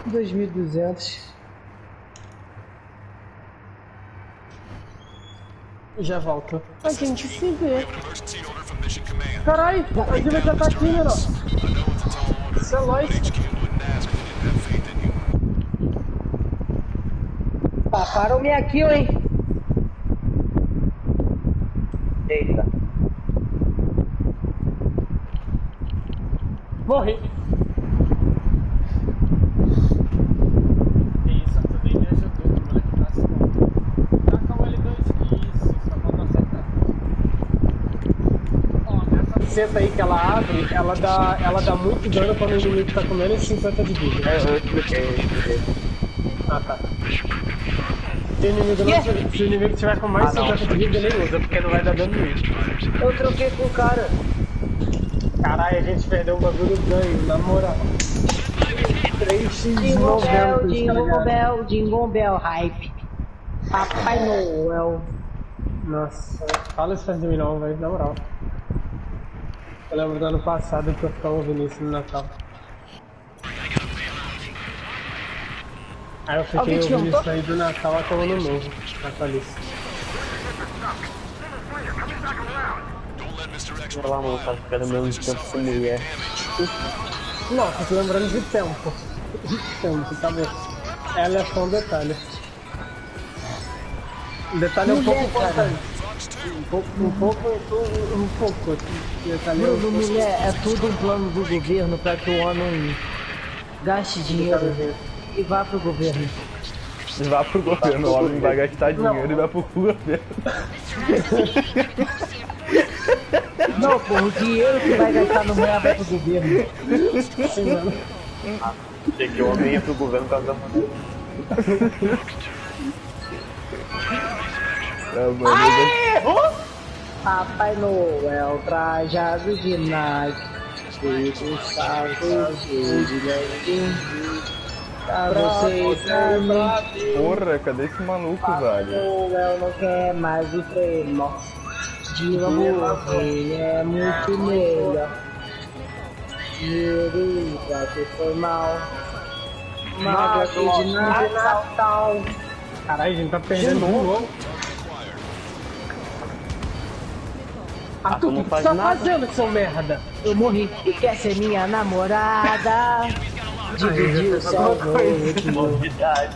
2.200. Já volto. A gente se vê. Caralho, a gente vai estar aqui, menor. Isso é lógico. Para o minha kill, hein? Eita. Morri. Isso, também me ajudou, o moleque nasceu. Taca o elegante. Isso, só falta acertar. Ó, nessa Seta aí que ela abre, ela dá muito dano quando o inimigo tá com menos de 50 de vida. Eu expliquei. Ah, tá. Se o inimigo tiver com mais de 50 de vida, ele usa, porque não vai dar dano nenhum. Eu troquei com o cara. Caralho, a gente perdeu o bagulho do ganho, na moral. 3x90. Jingle Bell, hype. Papai Noel. Nossa, fala isso de mim não, velho, na moral. Eu lembro do ano passado que eu ficava ouvindo isso no Natal. Aí eu fiquei ouvindo isso aí do Natal até o Ano Novo, natalício. Olha lá, mano, tá ficando mesmo de tempo sem mulher. Nossa, tô lembrando de tempo. Tempo, tá bom. Ela é só um detalhe. O detalhe é um pouco importante. Um pouco. Detalhe Bruno, mulher, é tudo um plano do governo pra que o homem gaste dinheiro e vá pro governo. Vá pro governo, o homem vai gastar dinheiro e vai pro governo. Não, pô, o dinheiro que vai gastar no mulher vai pro governo. Sim, mano. Tem que o homem ir pro governo pra gastar. Papai Noel trajado de Nike, feito salto de Lendim. Pra você pra mim. Porra, cadê esse maluco, velho? Noel não quer mais o tremor. De amor, ele é muito melhor. Ele já te foi mal. Nada de Natal. Caralho, a gente tá perdendo de novo. Arthur, o que você tá fazendo, seu merda? Eu morri e quer ser minha namorada. Dividir o céu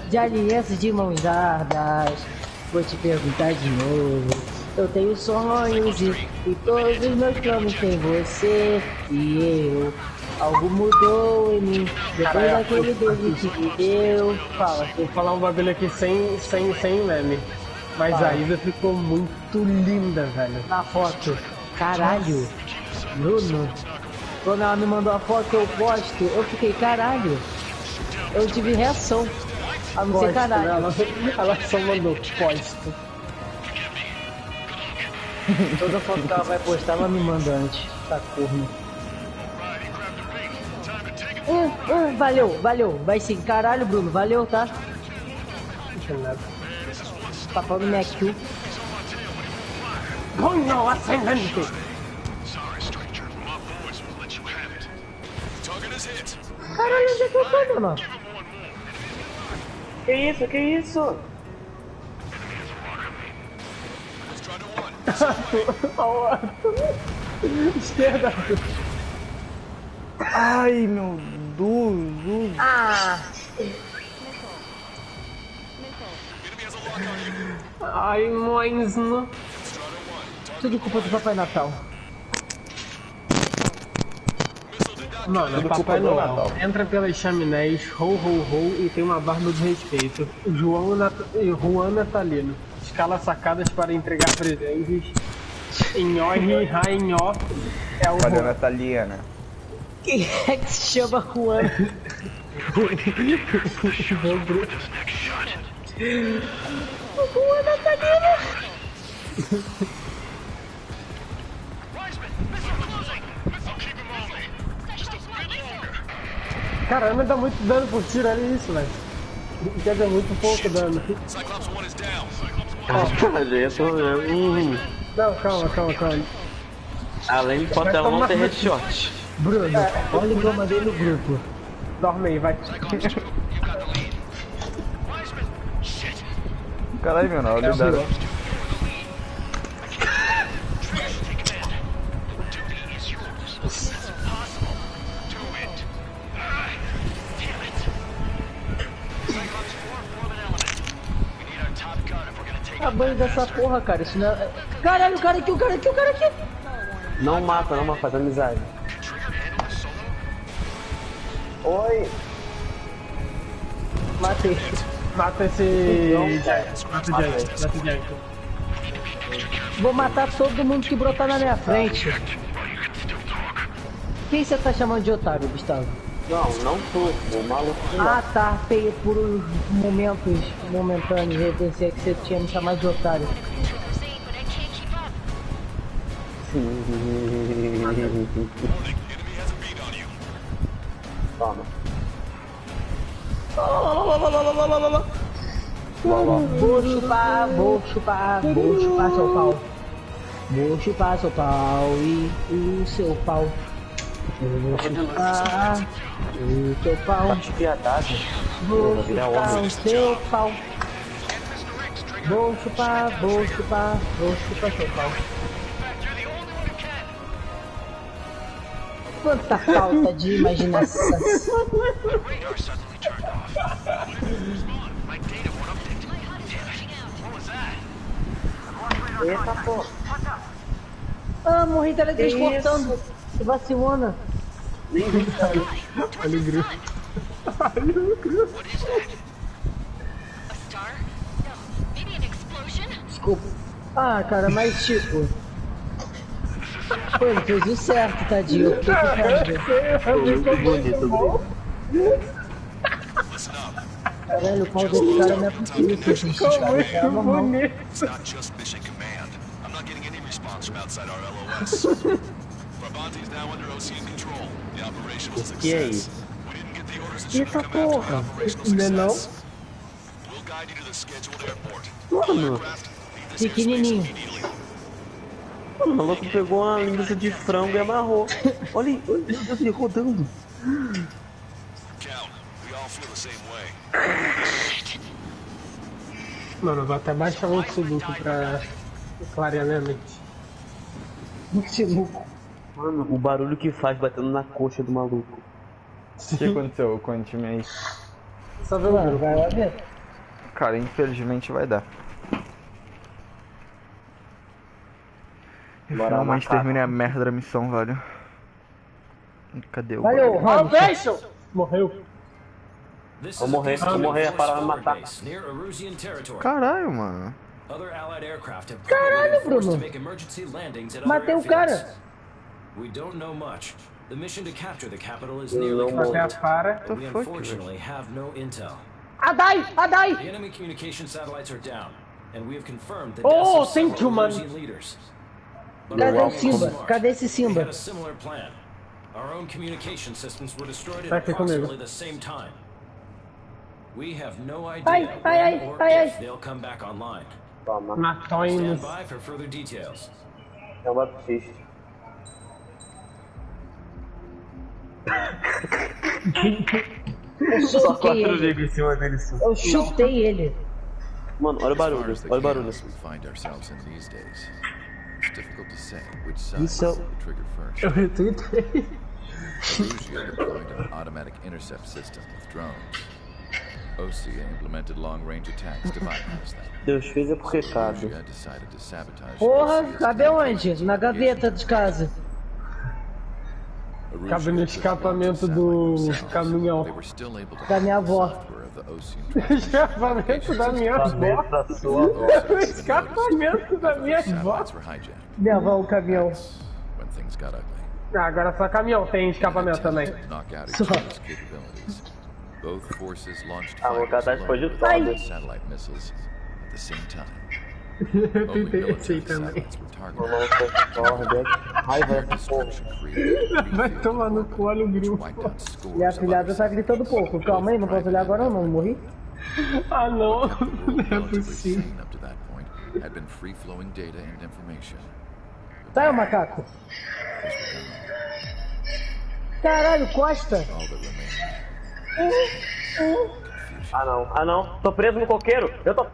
de alianças de mãos dadas. Vou te perguntar de novo. Eu tenho sonhos e todos os meus planos tem você e eu. Algo mudou em mim depois daquele beijo que me deu. Fala. Vou falar um bagulho aqui sem meme. Mas a Isa ficou muito linda, velho. Na foto. Caralho. Bruno. Quando ela me mandou a foto que eu posto, eu fiquei caralho. Eu tive reação. A não ser caralho. Ela só mandou posto. Toda foto que ela vai postar, ela me manda antes. Tá corno. Valeu. Vai sim. Caralho, Bruno. Valeu, tá? Não tem nada. Tá falando minha kill. Punho ascendente! Caralho, onde é que eu tô, mano? Que isso? Esquerda! Ai, meu Deus! Ai, mães, não. Tudo culpa do Papai Natal. Mano, Tudo Papai culpa do Noel Natal. entra pelas chaminés, ho, e tem uma barba de respeito. Juan Natalino. Escala sacadas para entregar presentes. Nhohi, Rainhó é o Cadê a Juan. Nataliana? Quem é que se chama Juan? Juan Natalino! Caramba, dá muito dano por tiro, olha isso, velho. Quer dizer, muito pouco dano. Não, calma. Além de falta ela não ter headshot. Bruno, olha o que eu mandei no grupo. Dorme aí, vai. Caralho, meu, na hora de dar. A banho dessa porra, cara. Isso não é... Caralho, o cara aqui, o cara aqui, o cara aqui. Não mata, faz amizade. Oi! Matei. Mata esse... Mata o Jack. Vou matar todo mundo que brotar na minha frente. Quem você tá chamando de otário, Gustavo? Não tô, o maluco. Ah, tá. Por momentos momentâneos eu pensei que você tinha me chamado de otário. Toma. Vou chupar seu pau. Vou chupar seu pau e o seu pau. Vou chupar o seu pau. De piedade. Vou chupar o seu pau. Vou chupar seu pau. Quanta falta de imaginação. Eita porra. Ah, morri teletransportando. Que vacilona. Nem vi. Olha o grito. Desculpa. Ah, cara, mas tipo... Pô, ele fez o certo, tadinho. Eu fiquei com raiva. Muito bonito. Caralho, o pau desse cara não é possível que esse cara é normal. It's not just mission command. I'm not getting any response from outside our LOS. Brabante is now under OCN control. The operation was a Que é success. isso? We didn't get the orders that should Eita have come after porra. an operational Não é não? success. We'll guide you to the scheduled airport. Mano, Aircraft, leave this airspace Pequenininho. immediately. o maluco pegou uma linguiça de frango e amarrou. Olha aí, meu Deus, ele rodando. Count, we all feel the same way. Mano, eu vou até baixar um sudoku pra clarear minha mente. Mano, o barulho que faz batendo na coxa do maluco. O que aconteceu com o time aí? Só ver o Mano, grupo. vai lá ver. Cara, infelizmente vai dar. Bora, Finalmente macaco. terminei a merda da missão, velho. Cadê o Valeu, bagulho? Robson. Morreu. Vou morrer, a para vai matar. Caralho, mano. Caralho, Bruno. Matei o cara. We don't know much. The mission to capture the capital is Não nearly Até complete. a para. What the We fuck, unfortunately have no intel. Adai! The enemy communication satellites are down, and we have confirmed the Oh, deaths of thank you, several man. Erusian leaders. But Cadê our o enemy Simba? was smart. Cadê esse We Simba? had a similar plan. Our own communication systems were destroyed Tá at aqui comigo. approximately the same time. We have no idea Ai, ai, when or ai, if ai. they'll come back online. Toma, Matou em... Stand by for further details. é um baptista. Eu Só chutei 4 ele. ligos em cima dele. Eu chutei ele. Mano, olha o barulho, olha o barulho. We find ourselves in these days. It's difficult to say which side Isso é will pull the trigger first. Eu retuitei. Erusia deployed an automatic intercept system with drones. OCA implemented long-range attacks to bypass them. Deus fez é porque cabe. Erusia decided to sabotage Porra, OCA's cabe onde? Na communications gaveta de casa. Erusia Cabe no was escapamento launched do satellite themselves. caminhão. They were still able to Da minha hack the avó. software of the OCA Escapamento da minha avó. Da sua avó. Escapamento da minha avó. satellites were hijacked. Minha avó, o caminhão. When things got ugly. Ah, agora só caminhão tem escapamento também. To knock out Só. each other's capabilities. Both forces launched Ah, vou fighters catar depois de alone todas. with satellite missiles at the same time. Eu Only tentei esse aí military também. satellites were O targeted. maluco corre, raiva dessa porra. Destruction created Vai tomar no cu, olha o which grupo. wiped out scores E a of filhada other tá gritando pouco. Calma aí, não posso olhar agora não, morri. Ah não, The world, não é relatively possível. sane up to that point, had been free-flowing data and information. Sai, o macaco. Things were gone. Caralho, Costa. All that remained Ah não, tô preso no coqueiro. Eu tô...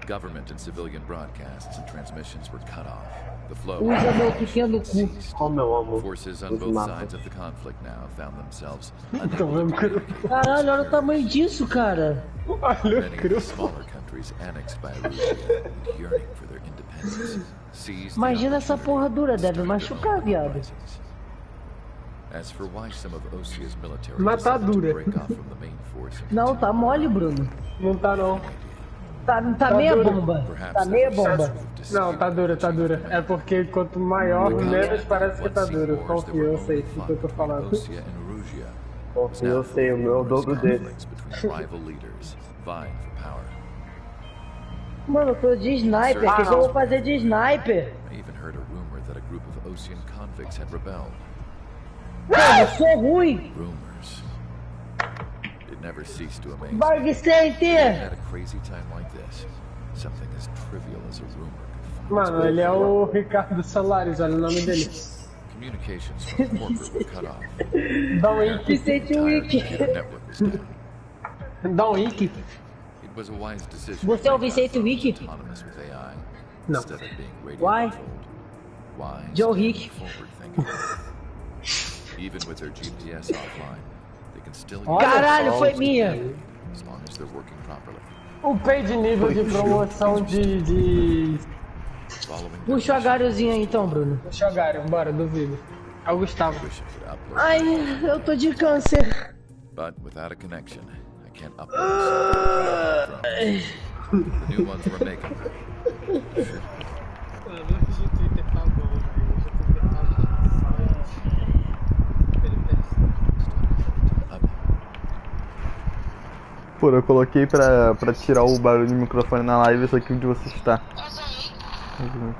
Government and civilian broadcasts and transmissions were cut off. The flow Usa meu pequeno cu. Oh, meu amor. Forces on both sides of the conflict now found themselves Tô vendo cru. Caralho, olha o tamanho disso, cara. Olha o many of cru. the smaller countries annexed by Russia and yearning for their independence. Seized the Imagina essa porra dura, deve machucar, viado. As for why some of Osia's military Mas tá decided to dura. break off from the main force and Não, tá mole, Bruno. Não tá não. Tá meia dura. bomba. perhaps Tá meia that was bomba. sensitive to Não, tá dura, tá dura. É porque quanto maior, menos parece que tá duro. Confio, eu sei o que eu tô falando. Osia and Rugia Confio, eu sei, o meu é o dobro dele. conflicts between rival leaders vying for power. Mano, eu tô de sniper. O que eu vou fazer de sniper? I even heard a rumor that a group of Osian convicts had rebelled. Mano, eu sou ruim. Rumors. It never ceased to amaze me. Vai, Vicente! At a crazy time like this, something as trivial as a rumor could find Mano, ele é o Ricardo Salares, olha o nome dele. communications from corporate were cut off. Dá um ink. Vicente Entire Wiki. computer network was down. Dá um ink. It was a wise decision. Você é o to make Vicente our Wiki? phones autonomous with AI Não. instead of being radio Why? controlled. Wise Joe and Hick. forward thinking. Even with their GPS offline, they can still use Caralho, it foi minha. as long as they're working properly. O pay de nível de promoção de... Following Puxa o agariozinho aí então, Bruno. Jogaram, bora, duvido. É o Gustavo. wish I could upload, Ai, eu tô de câncer. but without a connection, I can't upload. The new ones we're making. Mano, hoje o Twitter tá bom, velho. Hoje o Twitter tá Up. Pô, eu coloquei pra tirar o barulho do microfone na live, isso aqui onde você está.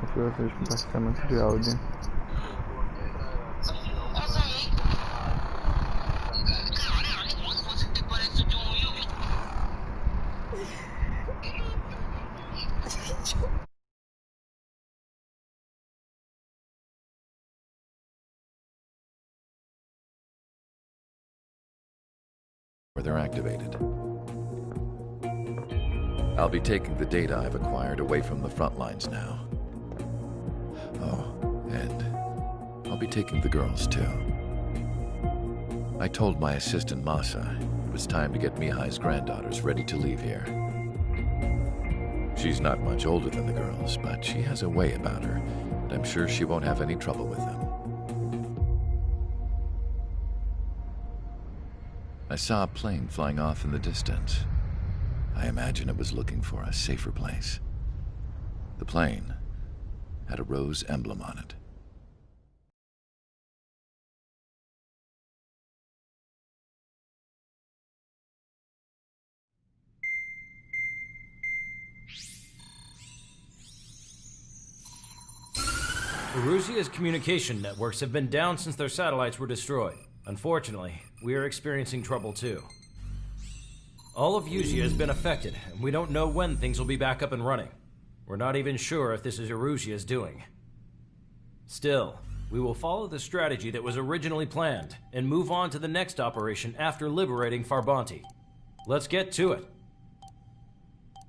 Configurações de compartilhamento de áudio. Where they're activated. I'll be taking the data I've acquired away from the front lines now. Oh, and I'll be taking the girls too. I told my assistant Masa it was time to get Mihai's granddaughters ready to leave here. She's not much older than the girls, but she has a way about her, and I'm sure she won't have any trouble with them. I saw a plane flying off in the distance. I imagine it was looking for a safer place. The plane had a rose emblem on it. Erusia's communication networks have been down since their satellites were destroyed. Unfortunately, we are experiencing trouble too. All of Usia has been affected, and we don't know when things will be back up and running. We're not even sure if this is Erusia's doing. Still, we will follow the strategy that was originally planned, and move on to the next operation after liberating Farbanti. Let's get to it.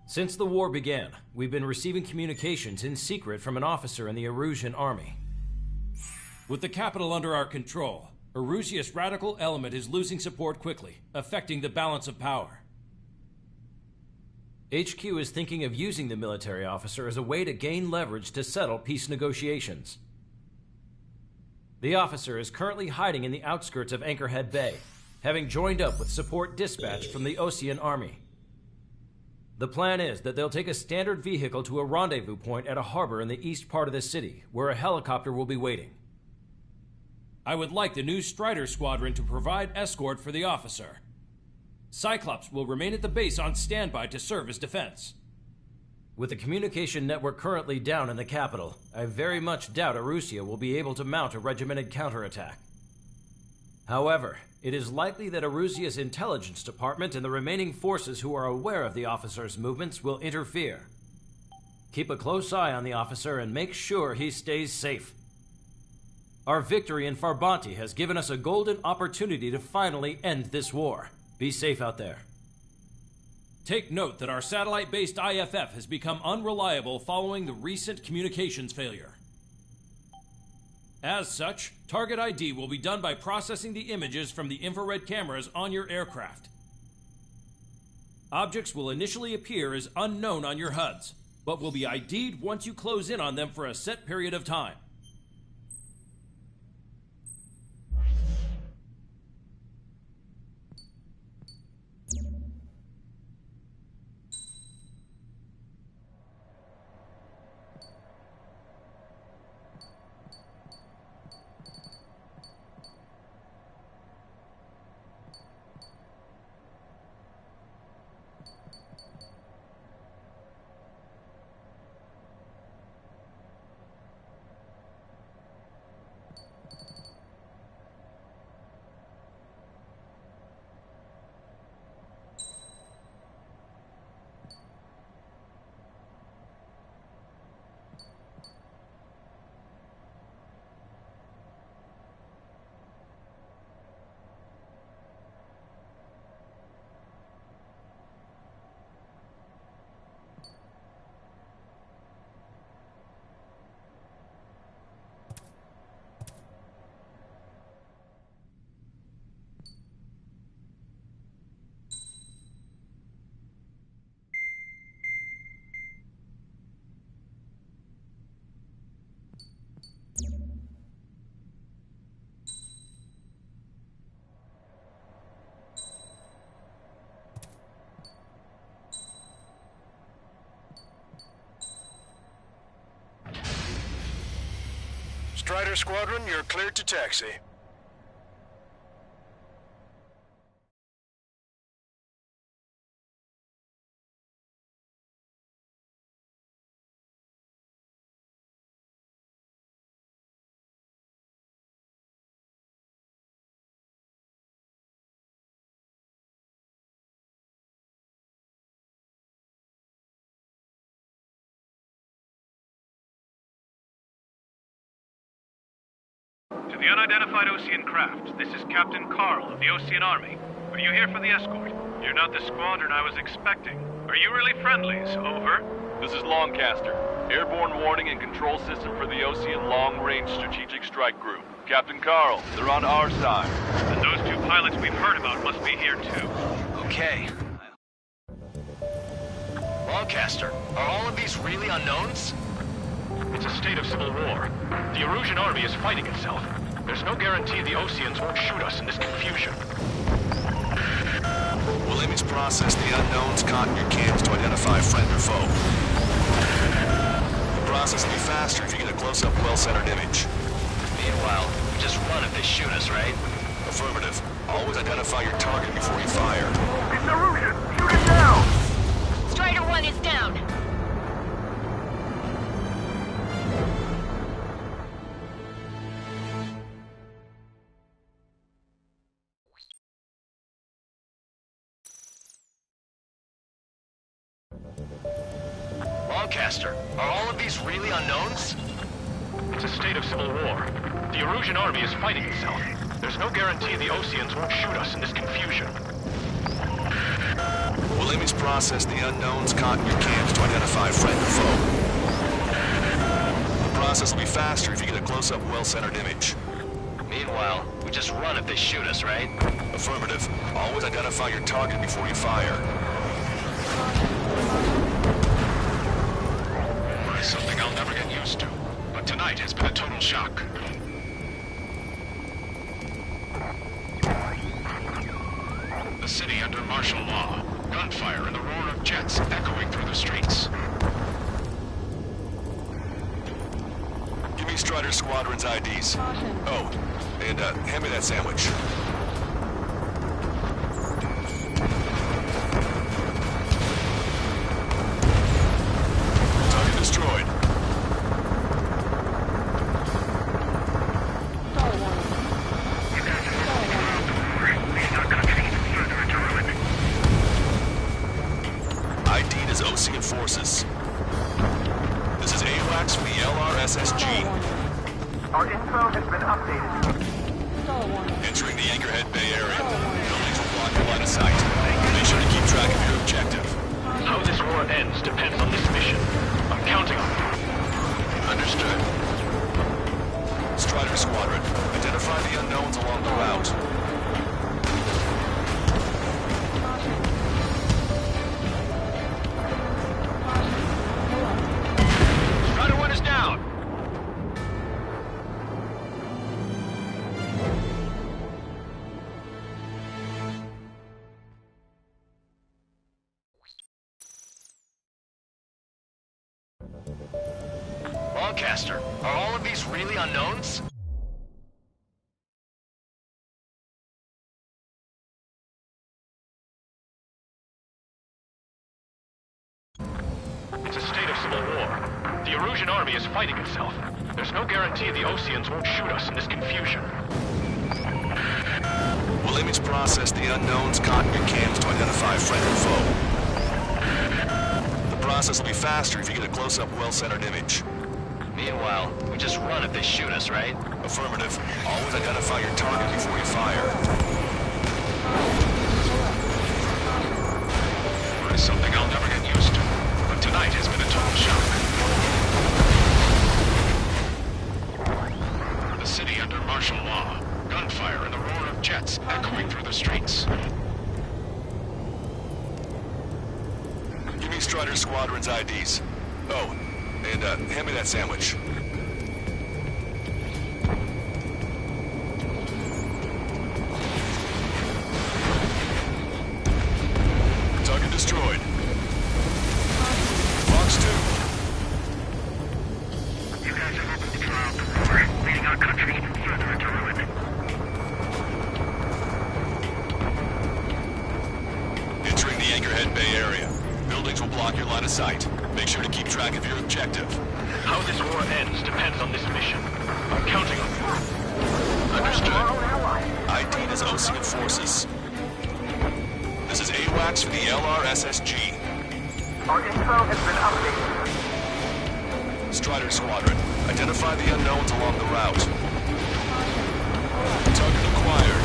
Since the war began, we've been receiving communications in secret from an officer in the Erusian army. With the capital under our control, Erusia's radical element is losing support quickly, affecting the balance of power. HQ is thinking of using the military officer as a way to gain leverage to settle peace negotiations. The officer is currently hiding in the outskirts of Anchorhead Bay, having joined up with support dispatched from the Osian army. The plan is that they'll take a standard vehicle to a rendezvous point at a harbor in the east part of the city, where a helicopter will be waiting. I would like the new Strider Squadron to provide escort for the officer. Cyclops will remain at the base on standby to serve as defense. With the communication network currently down in the capital, I very much doubt Erusia will be able to mount a regimented counterattack. However, it is likely that Erusia's intelligence department and the remaining forces who are aware of the officer's movements will interfere. Keep a close eye on the officer and make sure he stays safe. Our victory in Farbanti has given us a golden opportunity to finally end this war. Be safe out there. Take note that our satellite-based IFF has become unreliable following the recent communications failure. As such, target ID will be done by processing the images from the infrared cameras on your aircraft. Objects will initially appear as unknown on your HUDs, but will be ID'd once you close in on them for a set period of time. Strider Squadron, you're cleared to taxi. To the unidentified Osean craft, this is Captain Carl of the Osean Army. Are you here for the escort? You're not the squadron I was expecting. Are you really friendlies? Over. This is Longcaster. Airborne warning and control system for the Osean Long-Range Strategic Strike Group. Captain Carl, they're on our side. And those two pilots we've heard about must be here too. Okay. Longcaster, are all of these really unknowns? It's a state of civil war. The Erusian army is fighting itself. There's no guarantee the Oseans won't shoot us in this confusion. We'll image process the unknowns caught in your cams to identify friend or foe. The process will be faster if you get a close-up, well-centered image. Meanwhile, we just run if they shoot us, right? Affirmative. Always identify your target before you fire. It's Erusian! Shoot it down! Strider 1 is down! Longcaster, are all of these really unknowns? It's a state of civil war. The Erusian army is fighting itself. There's no guarantee the Oseans won't shoot us in this confusion. We'll image process the unknowns caught in your cams to identify friend or foe. The process will be faster if you get a close-up, well-centered image. Meanwhile, we just run if they shoot us, right? Affirmative. Always identify your target before you fire. Something I'll never get used to, but tonight has been a total shock. The city under martial law. Gunfire and the roar of jets echoing through the streets. Give me Strider Squadron's IDs. Oh, and hand me that sandwich. Target destroyed. ID'd as Osean forces. This is AWACS from the LRSSG. Our info has been updated. Entering the Anchorhead Bay area. Buildings will block block your line of sight. Make sure to keep track of your objective. How this war ends depends on this mission. I'm counting on you. Understood. Strider Squadron, identify the unknowns along the route. Strider 1 is down. Longcaster, are all of these really unknowns? It's a state of civil war. The Erusian army is fighting itself. There's no guarantee the Oseans won't shoot us in this confusion. Will image process the unknowns caught in your cams to identify friend or foe? The process will be faster if you get a close-up, well-centered image. Meanwhile, we just run if they shoot us, right? Affirmative. Always identify your target before you fire. War is something I'll never get used to, but tonight has been a total shock. The city under martial law. Gunfire and the roar of jets echoing through the streets. Give me Strider Squadron's IDs. Oh, and hand me that sandwich. Target destroyed. Fox 2. You guys have opened the trial for war, leading our country even further into ruin. Entering the Anchorhead Bay area. Buildings will block your line of sight. Make sure to keep track of your objective. How this war ends depends on this mission. I'm counting on you. Understood. ID is Osean forces. This is AWACS for the LRSSG. Our info has been updated. Strider Squadron, identify the unknowns along the route. Target acquired.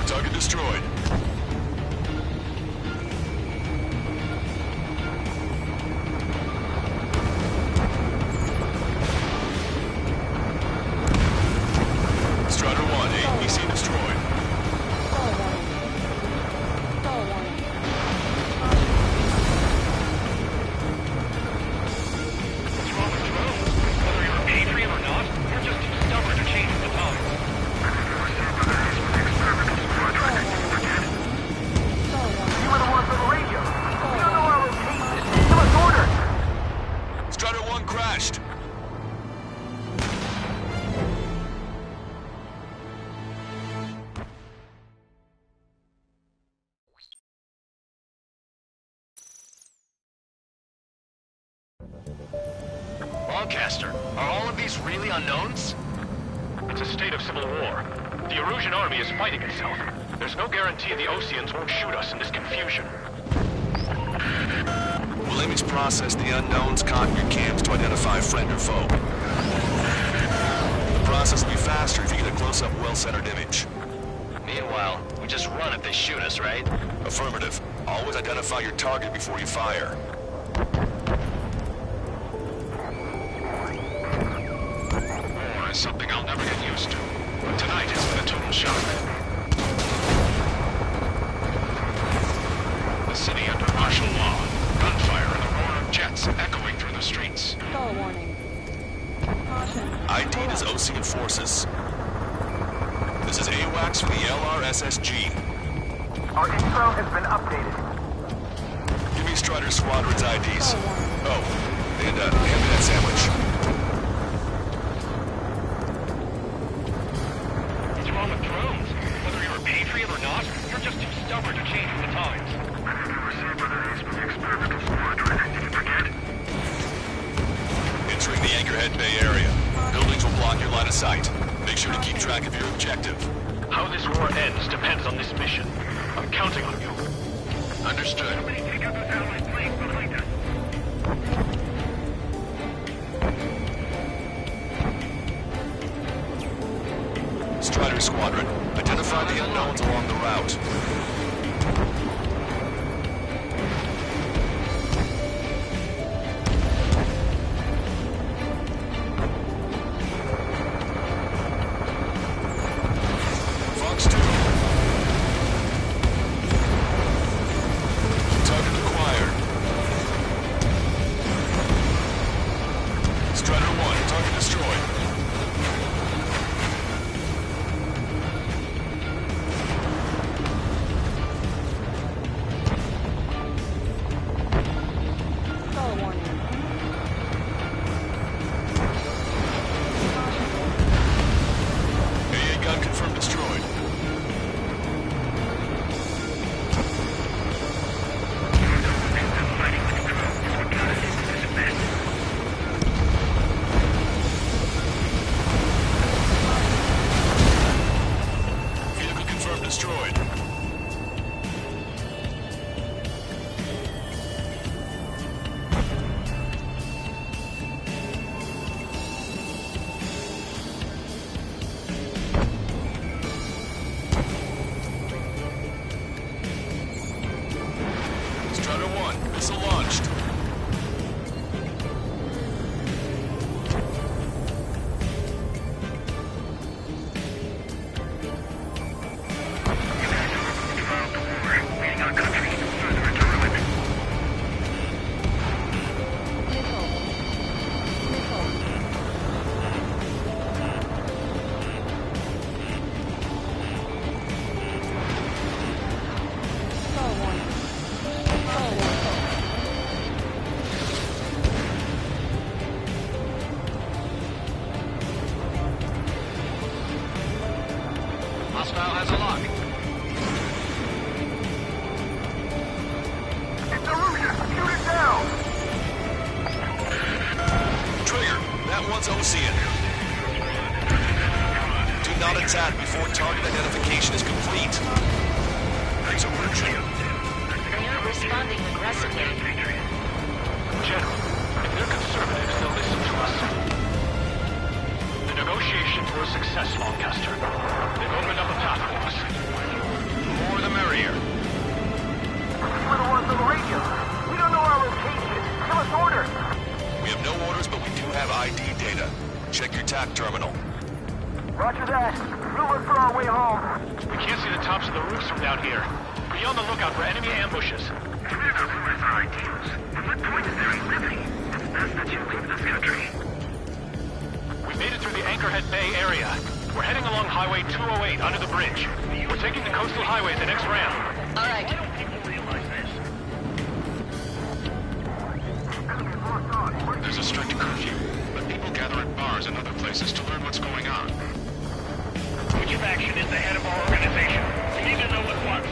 Target destroyed. Strider 1, APC destroyed. What's wrong with drones? Whether you're a patriot or not, you're just too stubborn to change the times. You were the ones on the radio. You don't know our rotation. Give us orders. Strider 1 crashed. Longcaster, are all of these really unknowns? It's a state of civil war. The Erusian army is fighting itself. There's no guarantee the Oseans won't shoot us in this confusion. Will image process the unknowns caught in your cams to identify friend or foe? The process will be faster if you get a close-up, well-centered image. Meanwhile, we just run if they shoot us, right? Affirmative. Always identify your target before you fire. War is something I'll never get used to, but tonight has been a total shock. The city under martial law. Gunfire and the roar of jets echoing through the streets. Stall warning. Caution. ID is Osean forces. This is AWACS for the LRSSG. Our info has been updated. Give me Strider Squadron's IDs. Oh, and hand me that sandwich. What's wrong with drones? Whether you're a patriot or not, you're just too stubborn to change with the times. Entering the Anchorhead Bay area. Buildings will block your line of sight. Make sure to keep track of your friends depends on this mission. I'm counting on you. Understood. Take out those allied planes behind us. Strider Squadron, identify the unknowns along the route. Fox 2. Target acquired. Strider 1, target destroyed. Hostile has a lock. It's a Russian! Shoot it down! Trigger, that one's Ocean. Do not attack before target identification is complete. It's urgent. They are responding aggressively. General, if they're conservatives, they'll listen to us. The negotiations were a success, Lancaster. They've opened up a path for us. The more the merrier. We're the ones on the radio. We don't know our location. Give us orders. We have no orders, but we do have ID data. Check your TAC terminal. Roger that. We'll look for our way home. We can't see the tops of the roofs from down here. Be on the lookout for enemy ambushes. Whoever ruins our ideals. At what point is there a liberty? It's best that you leave this country. We made it through the Anchorhead Bay area. We're heading along Highway 208 under the bridge. We're taking the coastal highway at the next ramp. All right. Why don't people realize this? There's a strict curfew, but people gather at bars and other places to learn what's going on. Which faction is the head of our organization? We need to know at once.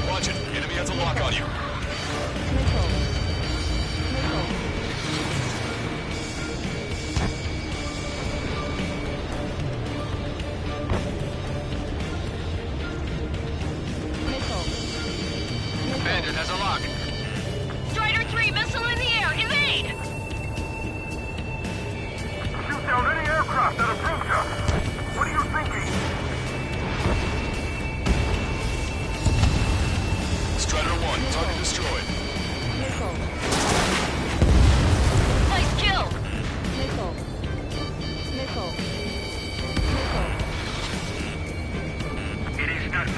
Watch it. Enemy has a lock on you. Bandit has a lock. Strider 3, missile in the air! Evade! Shoot down any aircraft that approach us. What are you thinking? Strider 1, target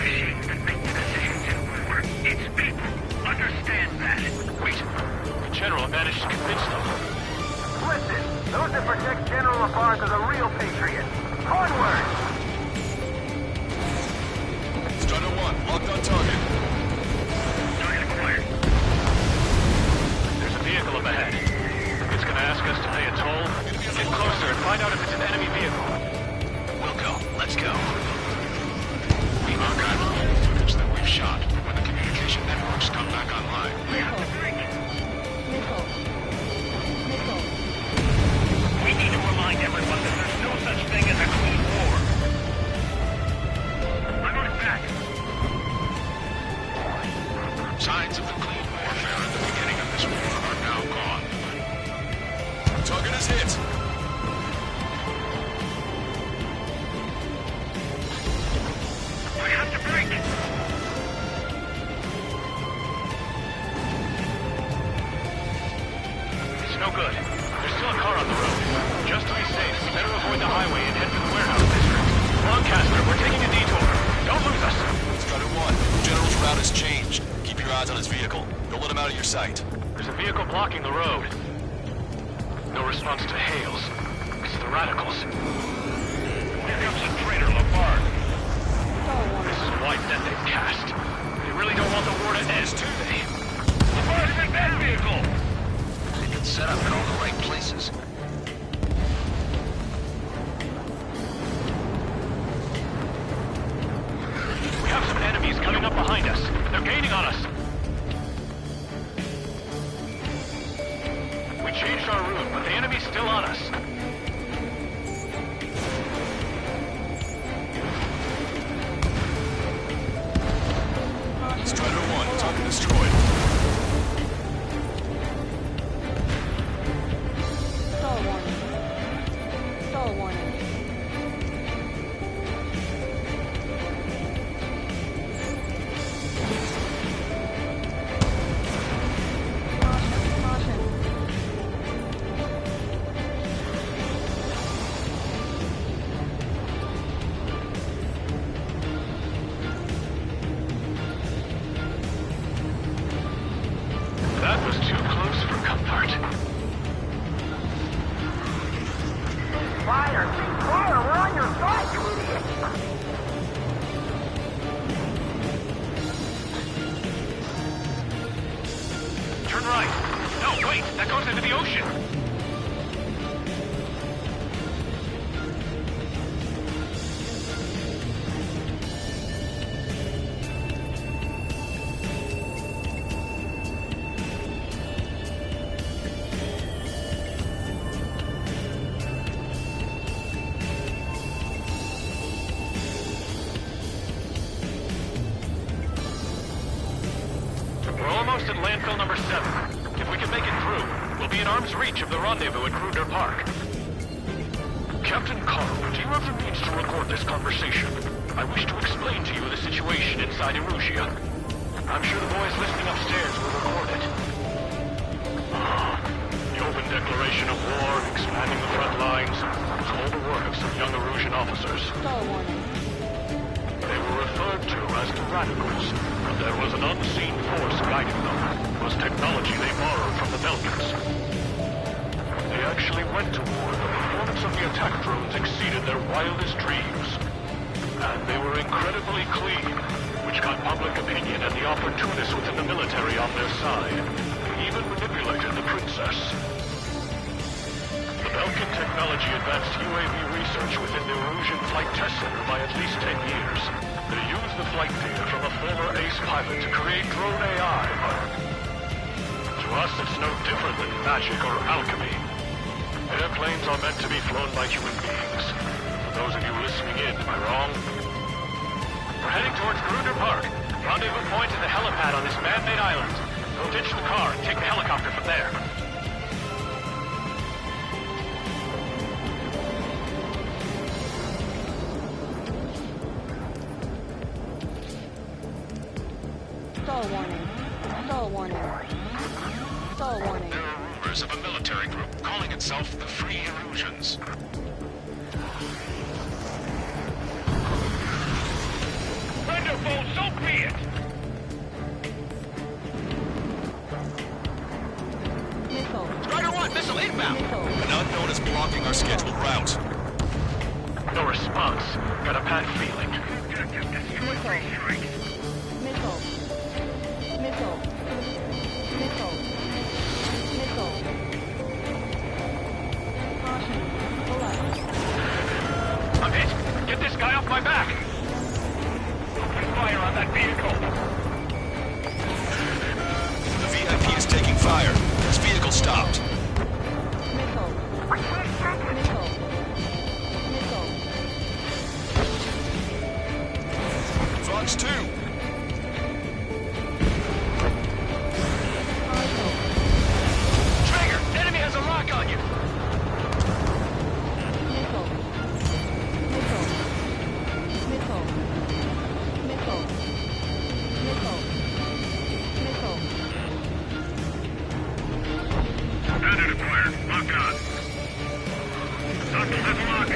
machines that make the decisions in war. It's people. Understand that. Wait. The General managed to convince them. Listen, those that protect General Lafarge are the real patriots. Onward! Strider 1, locked on target. Target acquired. There's a vehicle up ahead. It's gonna ask us to pay a toll. Get closer and find out if it's an enemy vehicle. We'll go. Let's go. We've archived all the footage that we've shot when the communication networks come back online. We have to break it. Nickel. Nickel. We need to remind everyone that there's no such thing as a clean war. I'm on back. Signs of the clean warfare at the beginning of this war are now gone. Target is hit. I have to break it. It's no good. There's still a car on the road. Just to be safe, we better avoid the highway and head for the warehouse district. Lancaster, we're taking a detour. Don't lose us. Strider 1, General's route has changed. Keep your eyes on his vehicle. Don't let him out of your sight. There's a vehicle blocking the road. No response to hails. It's the radicals. Here comes the traitor, Lafarge. This is a wide net they've cast. They really don't want the war to end, do they? Lafarge is in that vehicle! They've been set up in all the right places. We have some enemies coming up behind us. They're gaining on us. We changed our route, but the enemy's still on us. Strider 1, target destroyed. Stall warning. Stall warning. Caution. That was too close for comfort. Fire! Fire! We're on your side, you idiot! Turn right. No, wait. That goes into the ocean. We're almost at landfill number 7. If we can make it through, we'll be in arm's reach of the rendezvous at Kruger Park. Captain Carl, do you have the means to record this conversation? I wish to explain to you the situation inside Erusia. I'm sure the boys listening upstairs will record it. The open declaration of war, expanding the front lines, was all the work of some young Erusian officers. Stall warning. They were referred to as the Radicals, but there was an unseen force guiding them. It was technology they borrowed from the Belkans. When they actually went to war, the performance of the attack drones exceeded their wildest dreams. And they were incredibly clean, which got public opinion and the opportunists within the military on their side. They even manipulated the princess. The Belkan technology advanced UAV research within the Erusian Flight Test Center by at least 10 years. They used the flight data from a former ace pilot to create drone AI, but to us it's no different than magic or alchemy. Airplanes are meant to be flown by human beings. For those of you listening in, am I wrong? We're heading towards Kruger Park. Rendezvous point is the helipad on this man-made island. Go ditch the car and take the helicopter from there. Stall warning. Stall warning. Stall warning. There are rumors of a military group calling itself the Free Erusians. Wonderful guy off my back! Open fire on that vehicle! The VIP is taking fire. His vehicle stopped. Missile. Missile. Missile. Fox 2. Traeger, enemy has a lock on you! Missile. Missile. Missile. Missile. Missile. Missile. Bandit acquired. Lock on. Doctor has a lock.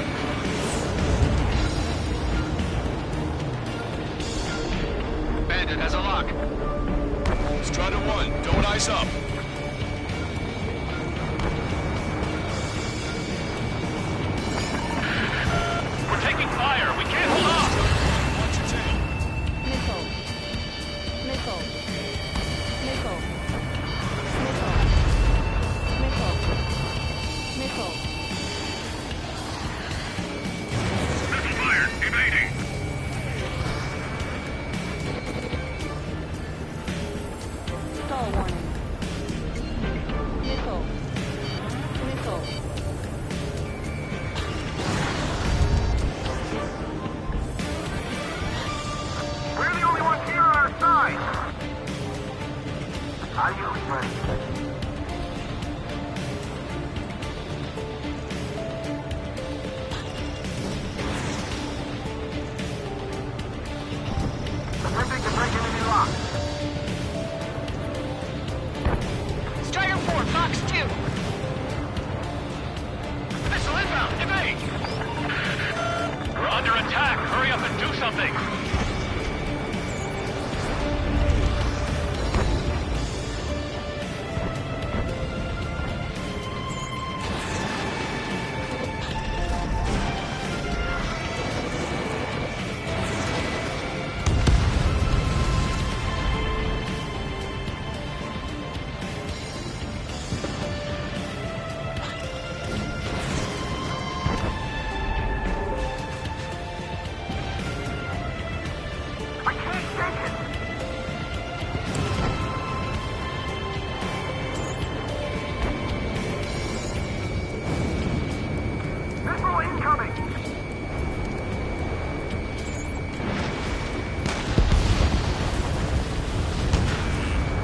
Bandit has a lock. Strider 1, don't ice up. We're taking fire! We can't hold off! Watch your tail. Missile. Missile. Missile. Missile. Missile. Missile. Missile fired. Evading. Stall warning. Missile. Missile. We're the only ones here on our side. Are you ready? Attempting to break enemy lock. Strider 4, Fox 2. Missile inbound! Evade! We're under attack! Hurry up and do something! I can't take it. Missile incoming.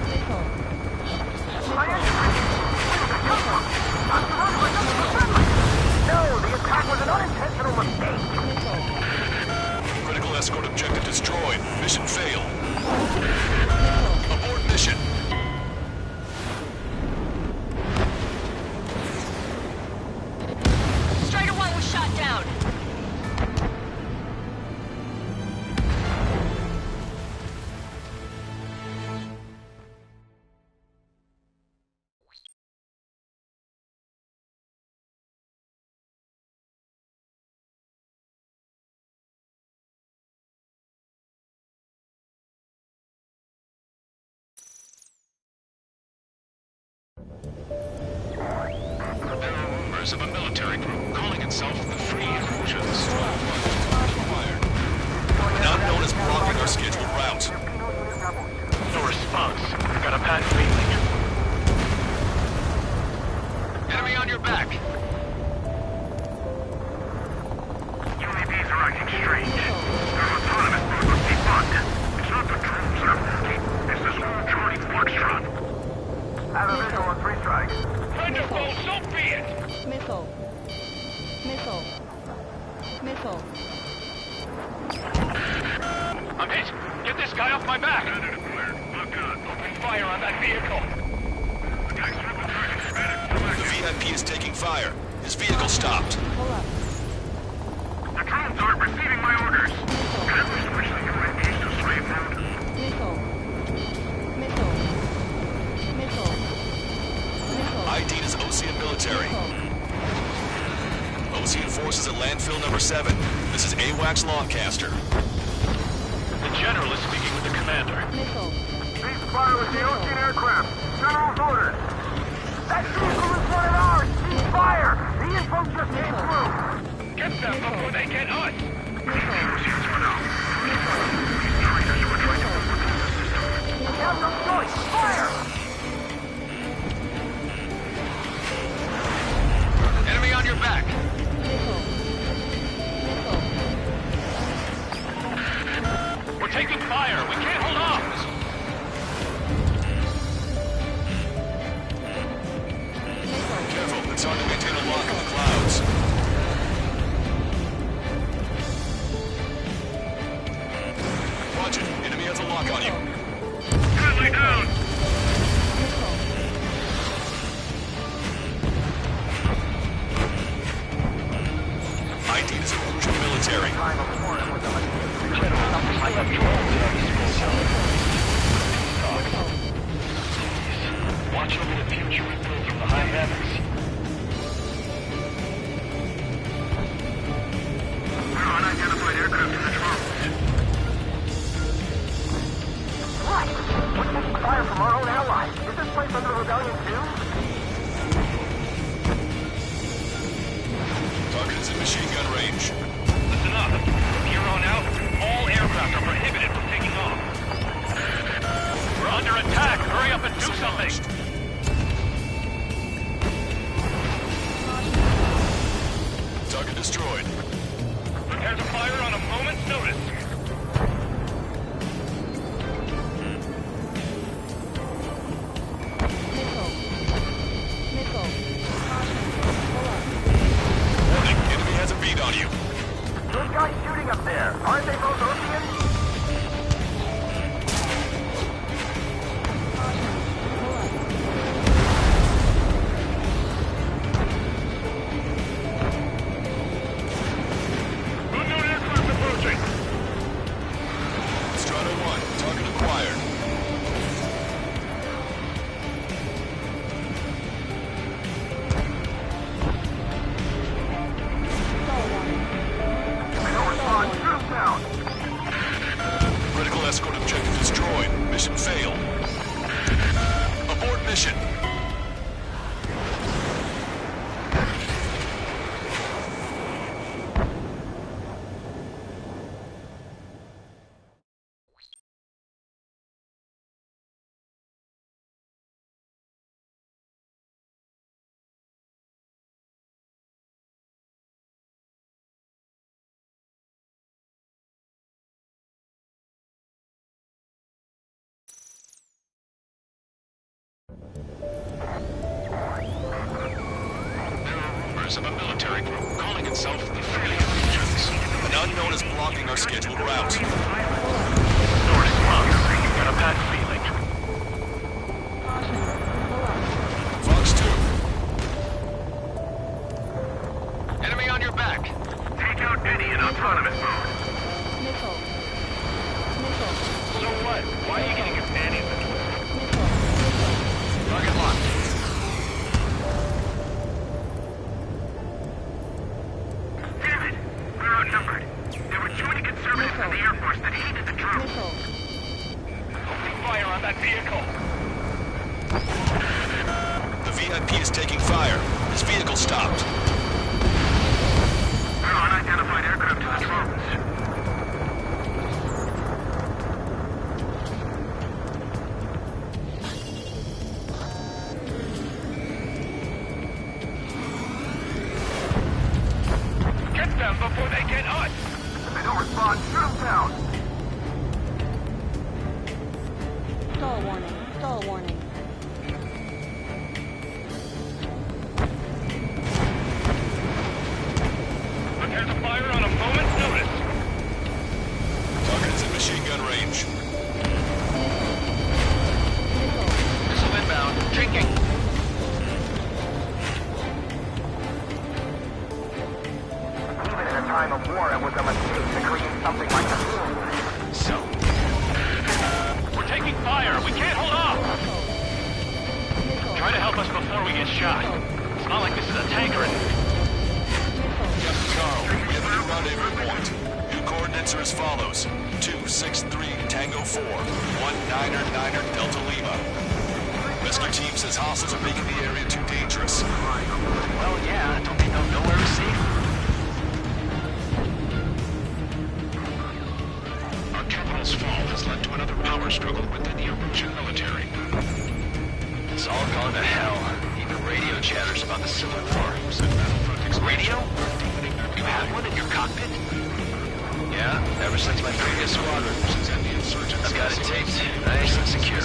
Missile. I am No, the attack was an unintentional mistake. Missile. Critical escort objective destroyed. Mission failed. Abort mission. Strider 1 was shot down. There are rumors of a military group calling itself the Free Hoosiers. Fired. Now known as blocking our scheduled route. No response. Got a bad feeling. Enemy on your back. UAVs are acting strange. They're autonomous, but must be bugged. It's not the drones that are faulty. It's this whole Charlie Foxtrot. Have a visual on 3 strikes. Thunderbolt, so be it! Missile. Missile. Missile. I'm hit! Get this guy off my back! Bandit acquired. Lock on. Open fire on that vehicle! The guy's triple target. Bandit The selected. VIP is taking fire. His vehicle stopped. Pull up. The drones aren't receiving my orders. Can we switch the UAVs to slave mode? Missile. Missile. Missile. Missile. ID'd as Ocean Military. Missile. Ocean forces at landfill number 7. This is AWACS Lancaster. The general is speaking with the commander. Missile. Cease fire with the Ocean aircraft. General's orders. That vehicle is one of ours. Cease fire. The info just came through. Get them before they get us! Enemy on your back. We're taking fire. We can't hold off. Careful, it's hard to maintain a lock in the clouds. Watch it. Enemy has a lock on you. Friendly down. ID is a crucial military. Watch over the future we build from the high heavens. We're on unidentified aircraft in the drones. What? What's this fire from our own allies? Is this place under the rebellion too? Target is in machine gun range. Listen up. From here on out, all aircraft are prohibited from taking off. We're under attack. Hurry up and do something. Target destroyed. Prepare to fire on a moment's notice. Warning, enemy has a bead on you. Those guys shooting up there, aren't they both Oceans? Unknown aircraft approaching. Strata 1, target acquired. Critical escort objective destroyed. Mission failed. Abort mission. Rumors of a military group calling itself the Freely Allegiance. An unknown is blocking our scheduled route. North Fox, got a bad feeling. Fox 2. Enemy on your back. Take out Eddie in autonomous mode. So what? Why are you getting your panties in? Target locked. Damn it! We're outnumbered. There were too many conservatives in the Air Force that hated the drones. Opening fire on that vehicle. The VIP is taking fire. His vehicle stopped. There are unidentified aircraft in the drones. Get them before they get us. If they don't respond, shoot them down. Stall warning. Stall warning. Prepare to fire on a moment's notice. Target is in machine gun range. Missile inbound. Drinking. Even in a time of war, it was a mistake to create something like the moon. So, We're taking fire. We can't hold off. Try to help us before we get shot. It's not like this is a tanker. Captain Carl, we have a new rendezvous point. New coordinates are as follows. 263 Tango 4, 1999 Delta Lima. Rescue team says hostiles are making the area too dangerous. Well, yeah, don't they know nowhere is safe? into another power struggle within the Erusian military. It's all gone to hell. Even radio chatters about the Civil War. Radio? You have one in your cockpit? Yeah, ever since my previous squadron. I've got it taped, nice and secure.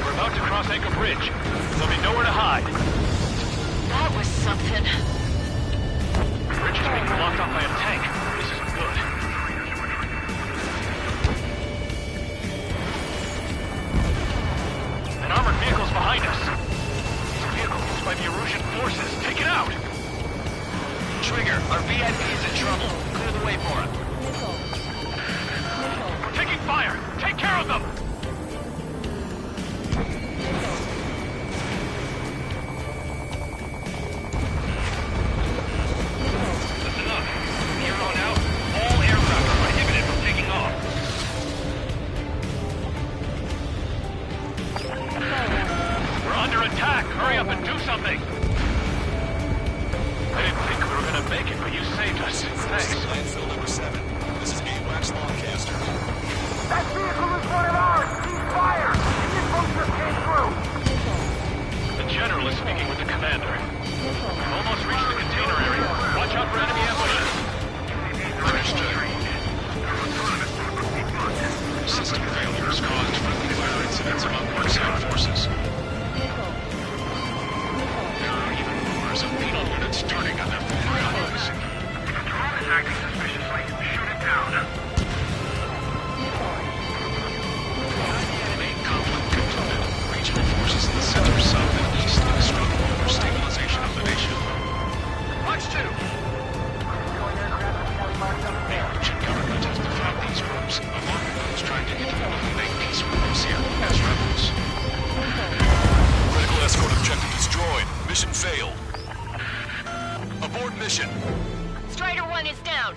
We're about to cross Anchor Bridge. There'll be nowhere to hide. That was something. The bridge is being blocked off by a tank. This isn't good. An armored vehicle's behind us. It's a vehicle used by the Erusian forces. Take it out! Trigger, our VIP is in trouble. Clear the way for him. We're taking fire! Take care of them! That's enough. From here on out, all aircraft are prohibited from taking off. We're under attack! Hurry up and do something! I didn't think we were gonna make it, but you saved us. Thanks. Landfill number 7. This is AWACS Longcaster. That vehicle is one of ours! Cease fire! This booster came through! The general is speaking with the commander. We've almost reached the container area. Watch out for enemy ambushes. Understood. System failures caused friendly fire incidents among Marseille forces. There are even rumors of penal units turning on them. If a drone is acting suspiciously, shoot it down. Main conflict concluded. Regional forces in the center, south, and east in a struggle over stabilization of the nation. Watch 2! The Erusian government has defined these groups, along with those trying to independently make peace with Russia, as rebels. Critical escort objective destroyed. Mission failed. Abort mission. Strider 1 is down.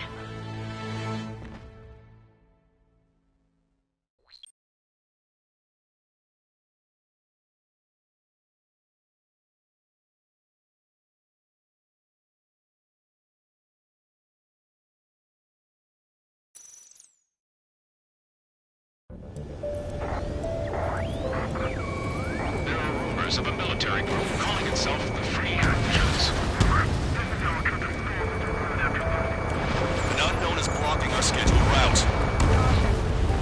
There are rumors of a military group calling itself the Free Angels. An unknown is blocking our scheduled route.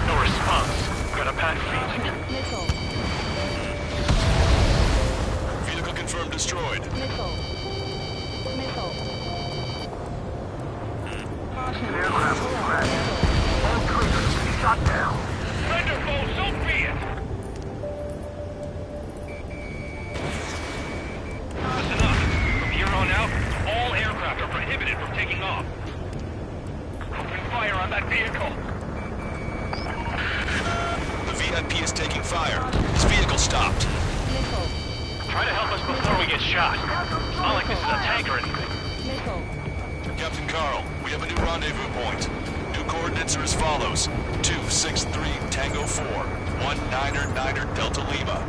No response. Got a bad feeling. Vehicle confirmed destroyed. Aircraft will crash. All crews will be shot down. Thunderbolt, so be it! That's enough. From here on out, all aircraft are prohibited from taking off. Open fire on that vehicle. The VIP is taking fire. His vehicle stopped. Try to help us before we get shot. It's not like this is a tank or anything. Captain Carl, we have a new rendezvous point. New coordinates are as follows. 263 Tango 4, 199er Delta Lima.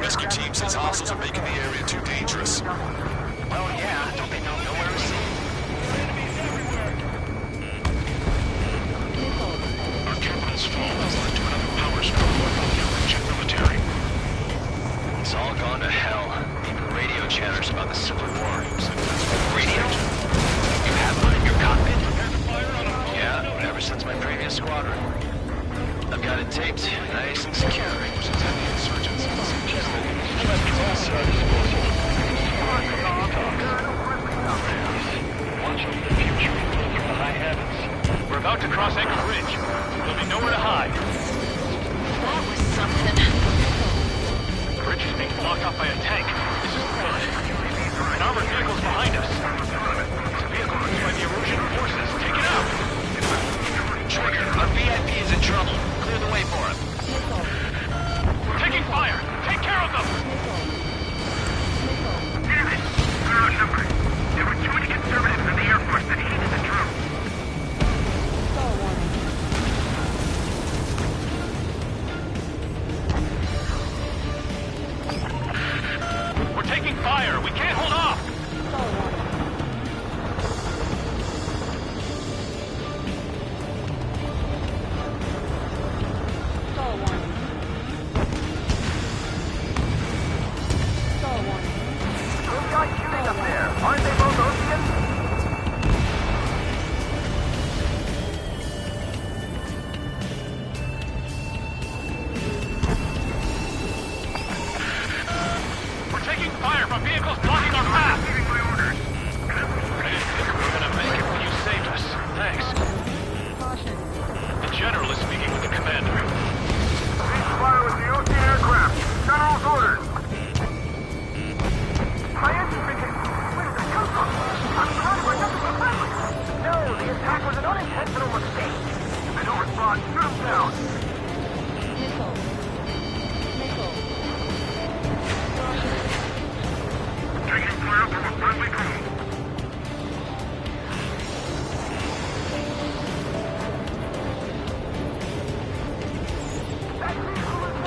Rescue team says hostiles are making the area too dangerous. Well, yeah, don't they know nowhere to see? Our captain's fall has led to another power struggle within the Erusian military. It's all gone to hell. Even radio chatters about the Civil War. Radio? You have one in your cockpit? Yeah, ever since my previous squadron. I've got it taped, nice and secure. Watch over the future from the high heavens. We're about to cross Anchor Bridge. There'll be nowhere to hide. That was something. The bridge is being blocked off by a tank. This is good. An armored vehicle's behind us. It's a vehicle used by the Erusian forces. Take it out! Trigger, our VIP is in trouble. Clear the way for him. We're taking fire! Take care of them! Damn it! We're outnumbered. There were too many conservatives in the Air Force that hated the truth. We're taking fire! We can't hold off! Unintentional mistake. If they don't respond, shoot them down. Taking fire from a friendly drone.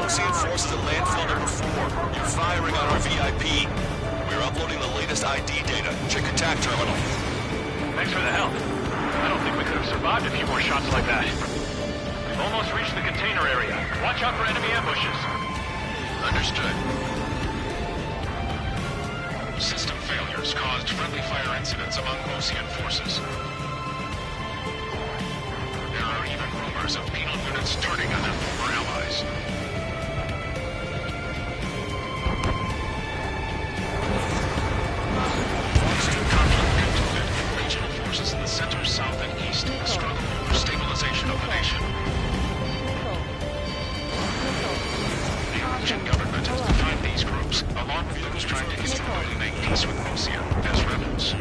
Ocean forces at landfill number 4. You're firing on our VIP. We're uploading the latest ID data. Check your TAC terminal. Thanks for the help. I don't think we could have survived a few more shots like that. We've almost reached the container area. Watch out for enemy ambushes. Understood. System failures caused friendly fire incidents among Ocean forces. There are even rumors of penal units turning on their former allies. Regional forces in the center, south, and east struggle for stabilization of the nation. The Norwegian government has defined these groups, along with those trying to institute and make peace with Ocean, as rebels.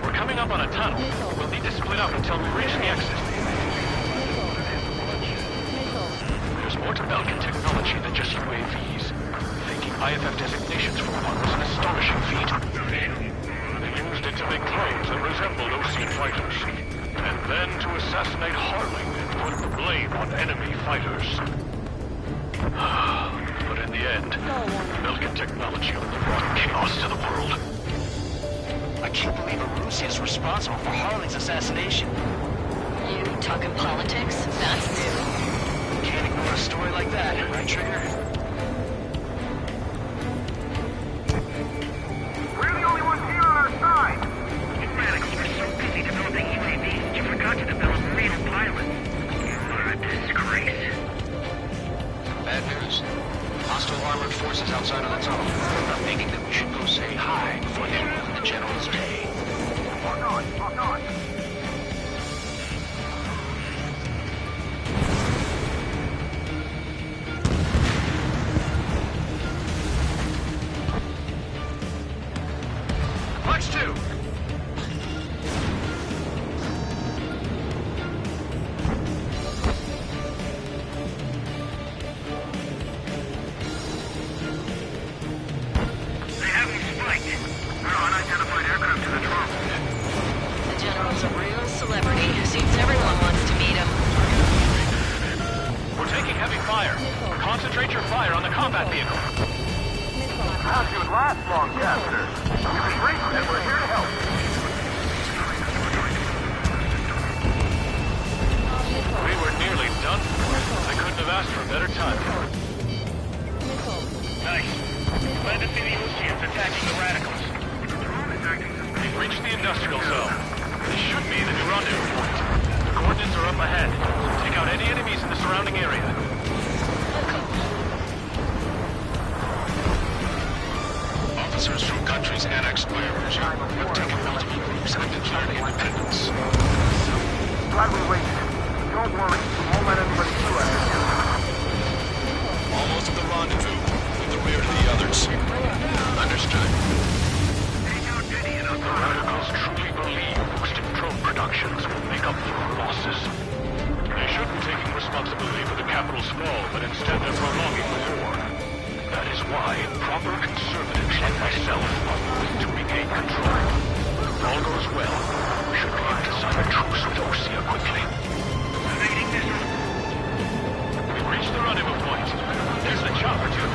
We're coming up on a tunnel. We'll need to split up until we reach the exit. There's more to Belkin technology than just UAVs. Thinking IFF designations for one was an astonishing feat. They used it to make claims that resembled Ocean fighters. And then to assassinate Harling and put the blame on enemy fighters. But in the end, Belkin technology only brought chaos to the world. I can't believe Arusi is responsible for Harling's assassination. You talking politics? That's new. Can't ignore a story like that, right, Trigger? We're the only ones here on our side. You radicals were so busy developing UAVs, you forgot to develop real pilots. What a disgrace. Bad news. Hostile armored forces outside of the tunnel. I'm thinking that we should go say hi before they ruin the General's day. Walk on, walk on. Flex 2! They have me spiked. There are unidentified aircraft in the drone. The General's a real celebrity. Seems everyone wants to meet him. We're taking heavy fire. Concentrate your fire on the combat vehicle. How'd you last long, Caster? You've been great, and we're here to help. We were nearly done for. I couldn't have asked for a better time. Nice. Glad to see the Oceans attacking the radicals. We've reached the industrial zone. This should be the new rendezvous point. The coordinates are up ahead. Take out any enemies in the surrounding area. Officers from countries annexed by Erosion have taken multiple groups and declared independence. Glad we waited. Don't worry, we won't let anybody through after you. Almost at the rendezvous, in the rear to the others. Understood. The radicals truly believe boosted drone productions will make up for our losses. They shouldn't be taking responsibility for the capital's fall, but instead they're prolonging the war. That is why proper conservatives like myself are willing to regain control. If all goes well, we should be able to sign a truce with Osea quickly. We've reached the rendezvous point. There's the chopper, too.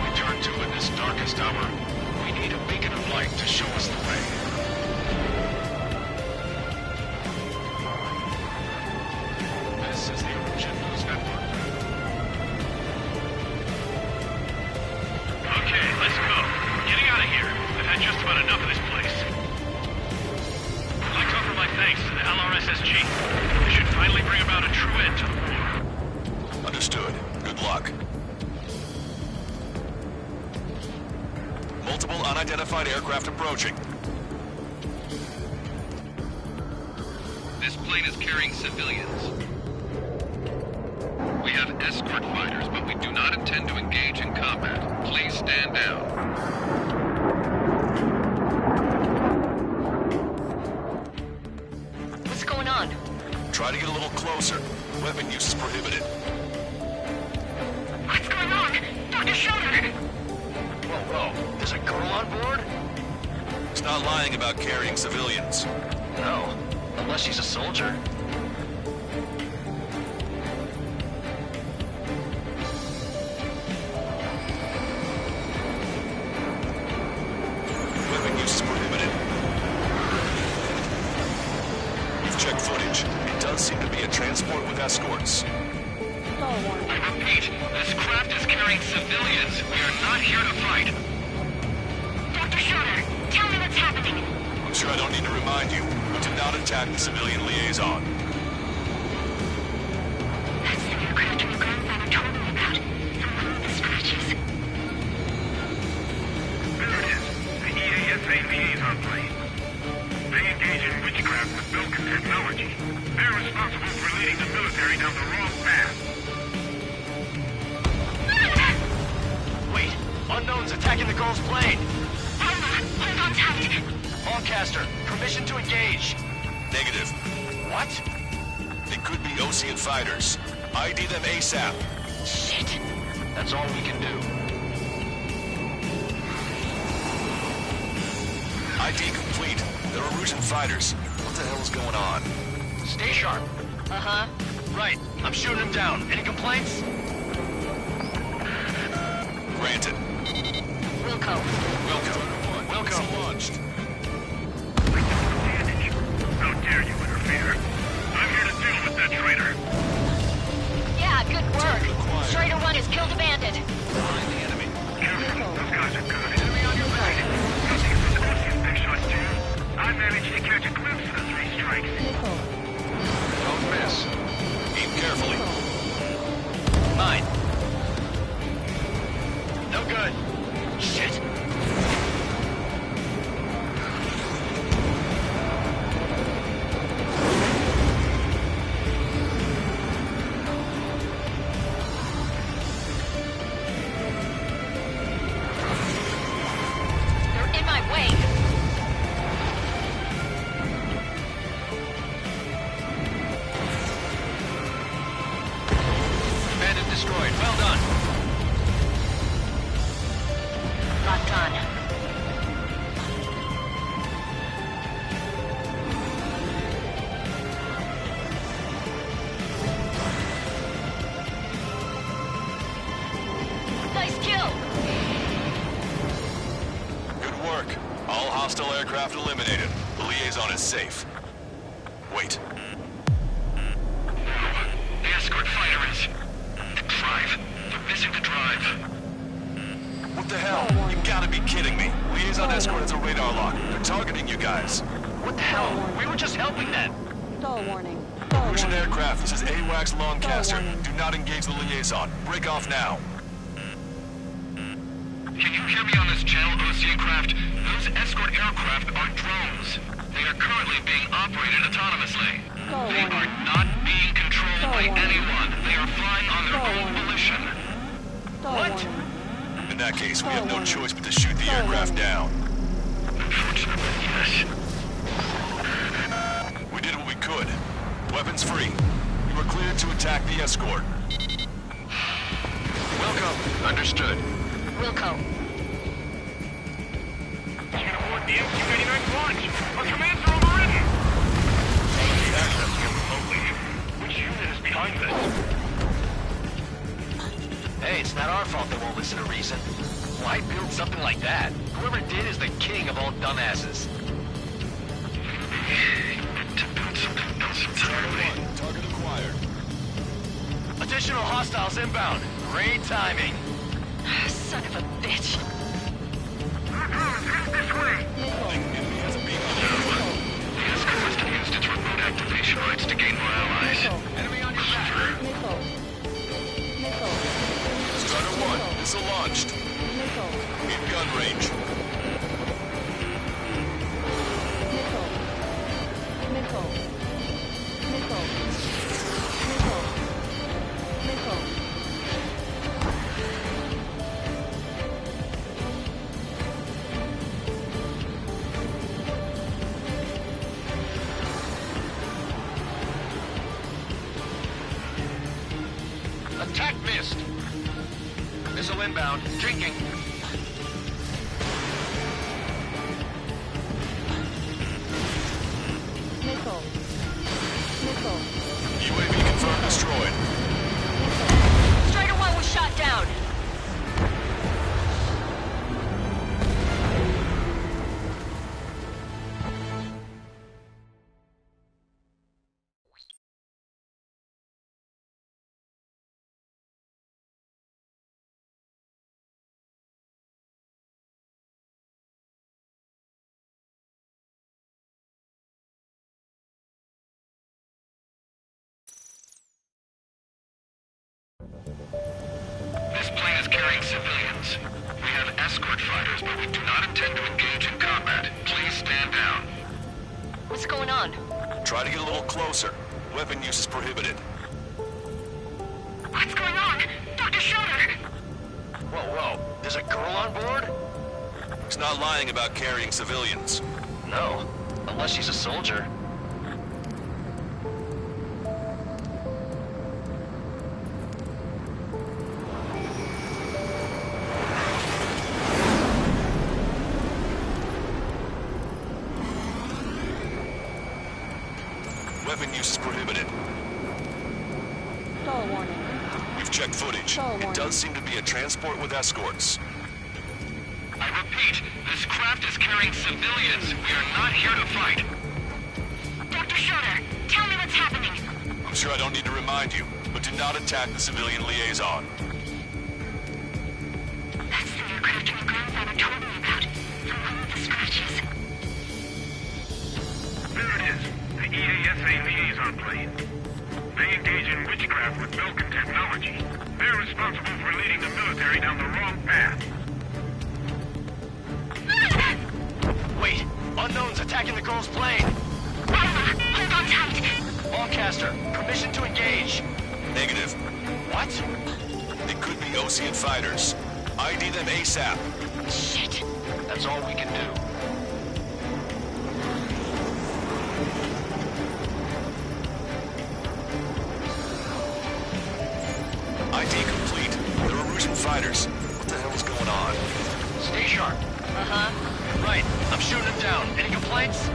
We turn to in this darkest hour. We need a beacon of light to show us the way. This is the Erosion News Network. Okay, let's go. We're getting out of here. I've had just about enough of this place. I'd like to offer my thanks to the LRSSG. They should finally bring about a true end to the war. Understood. Good luck. Multiple unidentified aircraft approaching. This plane is carrying civilians. We have escort fighters, but we do not intend to engage in combat. Please stand down. to get a little closer. Weapon use is prohibited. What's going on? Dr. Schroeder! Whoa, there's a girl on board? He's not lying about carrying civilians. No, unless she's a soldier. Weapon use is prohibited. We've checked footage. It does seem to be a transport with escorts. I repeat, this craft is carrying civilians. We are not here to fight. Dr. Schroeder, tell me what's happening. I'm sure I don't need to remind you. We did not attack the civilian liaison. That's the aircraft your grandfather told me about. The one with the scratches. There it is. The EASA liaison plane. They engage in witchcraft with Belkin technology. They're responsible for leading the military down the wrong path. Wait, unknown's attacking the girl's plane. Hold on tight. Lancaster, permission to engage. Negative. What? They could be Osean fighters. ID them ASAP. Shit. That's all we can do. ID complete. They're Erusian fighters. What the hell is going on? Stay sharp. Uh-huh. Right, I'm shooting him down. Any complaints? Granted. Wilco. Wilco launched. How dare you interfere? I'm here to deal with that traitor. Yeah, good work. Strider 1 has killed a bandit. Find the enemy. Careful, those guys are good. Enemy on your back. Nothing for Ocean big shots, too. I managed to catch a glimpse of the 3 strikes. Don't miss. Aim carefully. 9. No good. Shit. They're in my way. Bandit destroyed. Well done. Locked on. Nice kill. Good work. All hostile aircraft eliminated. The liaison is safe. Wait. The escort fighter is... The drive. They're missing the drive. What the hell? You gotta be kidding me. Liaison escort has a radar lock. They're targeting you guys. What the hell? We were just helping them. Stall warning. Erusian aircraft, this is AWACS Lancaster. Do not engage the liaison. Break off now. Can you hear me on this channel, Ocean craft? Those escort aircraft are drones. They are currently being operated autonomously. They are not being controlled by anyone. They are flying on their own volition. What? In that case, we have no choice but to shoot the aircraft down. Unfortunately, yes. We did what we could. Weapons free. You are cleared to attack the escort. Welcome. Understood. Wilco. You can abort the MQ-89 launch. Our commands are overridden. Access remotely. Which unit is behind this? Hey, it's not our fault they won't listen to reason. Why build something like that? Whoever did is the king of all dumbasses. To build something else entirely. Target acquired. Additional hostiles inbound. Great timing. Son of a bitch. This way. Enemy has a beam. The escort must have used its remote activation rights to gain more allies. Enemy on your back. Strider 1, missile launched. In gun range. Hostile inbound. Drinking. Missile. Missile. UAV confirmed destroyed. Strider 1 was shot down. This plane is carrying civilians. We have escort fighters, but we do not intend to engage in combat. Please stand down. What's going on? Try to get a little closer. Weapon use is prohibited. What's going on? Dr. Schroeder! Whoa. There's a girl on board? He's not lying about carrying civilians. No. Unless she's a soldier. Weapon use is prohibited. Stall warning. We've checked footage. Stall It warning. does seem to be a transport with escorts. I repeat, this craft is carrying civilians. We are not here to fight. Dr. Schroeder, tell me what's happening. I'm sure I don't need to remind you, but do not attack the civilian liaison. That's the aircraft your grandfather told me about. From all of the scratches. There it is. The EASA liaison plane. They engage in witchcraft with Belkin technology. They're responsible for leading the military down the wrong path. Wait! Unknown's attacking the girl's plane! Hold on tight. Lancaster, permission to engage. Negative. What? It could be Osean fighters. ID them ASAP. Shit. That's all we can do. ID complete. They're Erusian fighters. What the hell is going on? Stay sharp. Uh-huh. Right, I'm shooting them down. Any complaints?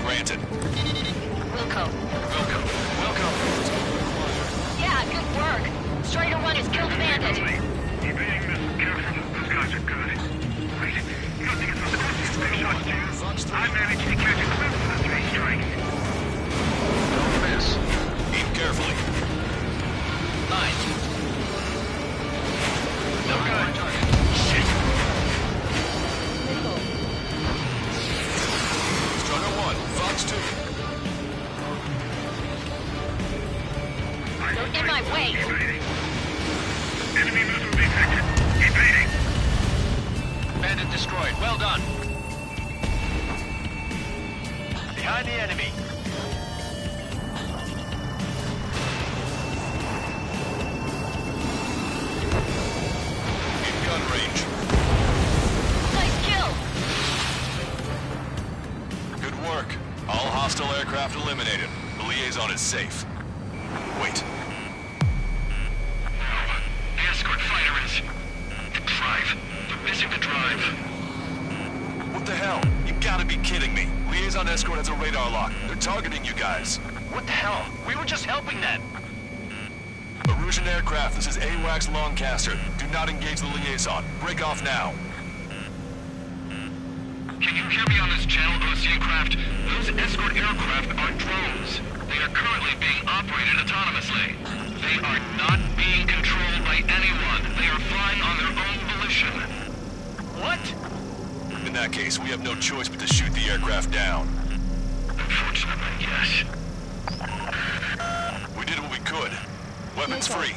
Granted. Wilco. Welcome. Yeah, good work. Strider 1 has killed a bandit. Evading this careful. Those guys are good. Wait, you don't think it's those Osean big shots, do you? I managed to catch a glimpse of the three strike. Don't miss. Aim carefully. 9. No good. Shit. Missile. Strider 1, Fox 2. You're in my way. Evading. Enemy missile detected. Evading. Bandit destroyed. Well done. Behind the enemy. In gun range. Nice kill. Good work. All hostile aircraft eliminated. The liaison is safe. Wait. The escort fighter is... The drive. They're missing the drive. What the hell? You gotta be kidding me. Liaison escort has a radar lock. They're targeting you guys. What the hell? We were just helping them. Erusian aircraft, this is AWACS Lancaster. Do not engage the liaison. Break off now. Can you hear me on this channel, Osean craft? Those escort aircraft are drones. They are currently being operated autonomously. They are not being controlled by anyone. They are flying on their own volition. What? In that case, we have no choice but to shoot the aircraft down. Unfortunately, yes. We did what we could. Weapons free.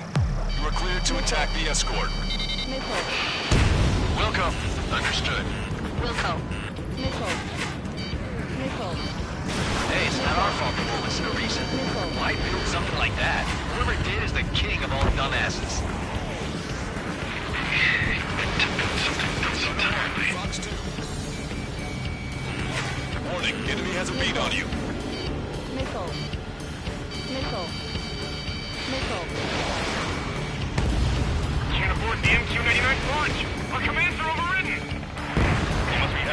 You are cleared to attack the escort. Missile. Welcome. Understood. Wilco. Missile. Missile. Hey, it's not our fault the war was a reason. Why build something like that? Whoever did is the king of all dumbasses. Fox 2. Warning, enemy has a beat on you. Missile. Missile. Missile.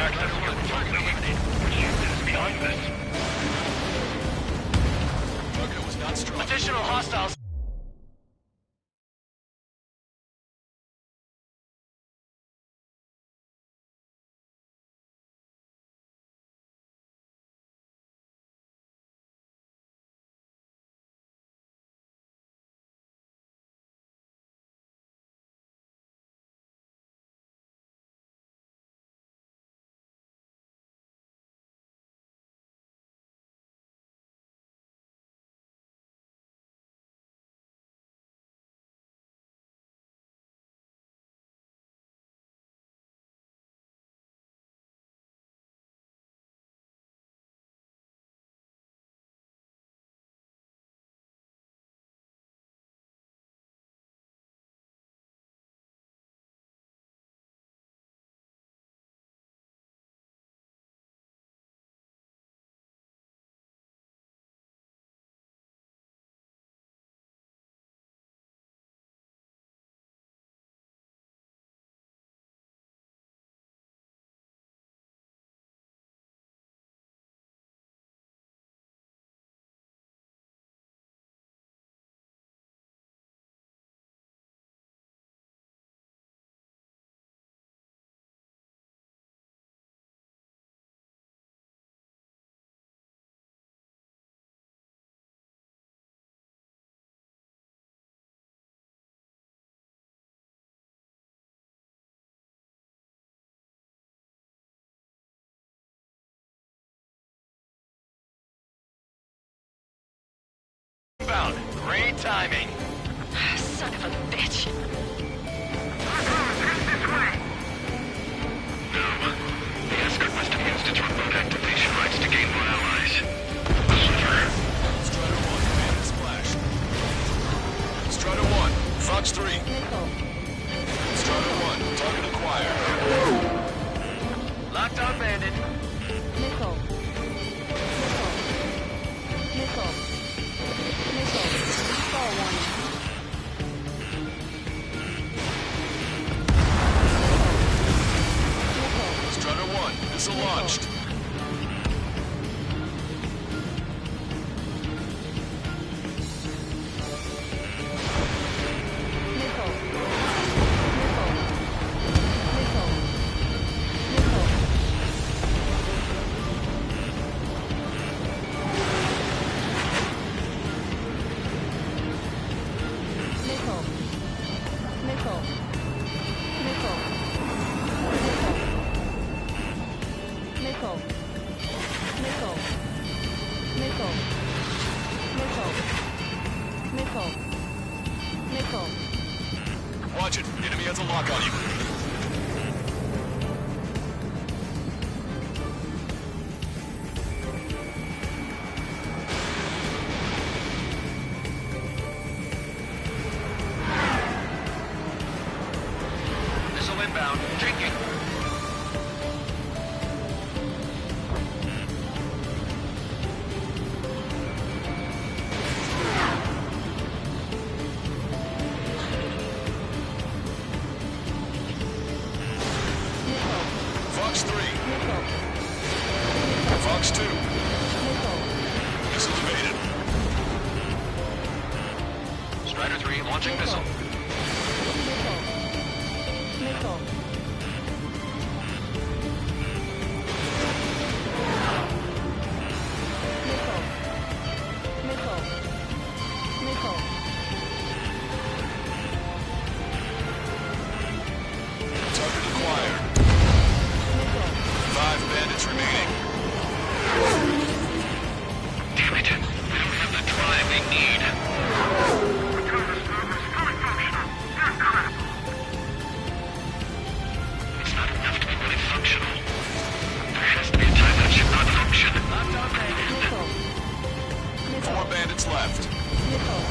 access was totally limited. Is behind this. Target was not strong. Additional hostiles. Inbound. Great timing. Son of a bitch. The escort must have used its remote activation rights to gain more allies. Strider 1, bandit splash. Strider 1, Fox 3. Strider 1, target acquired. Locked on bandit. Missile. Missile. Fall warning. Strider 1, missile launched. Watch it. Enemy has a lock on you. Missile inbound. Taking. Fox 3. Fox 2. Missile evaded. Strider 3 launching missile. Missile. Target acquired. 5 bandits remaining. Damn it. We don't have the drive they need. It's not enough to be really functional. There has to be a time that should not function. 4 bandits left. Missile.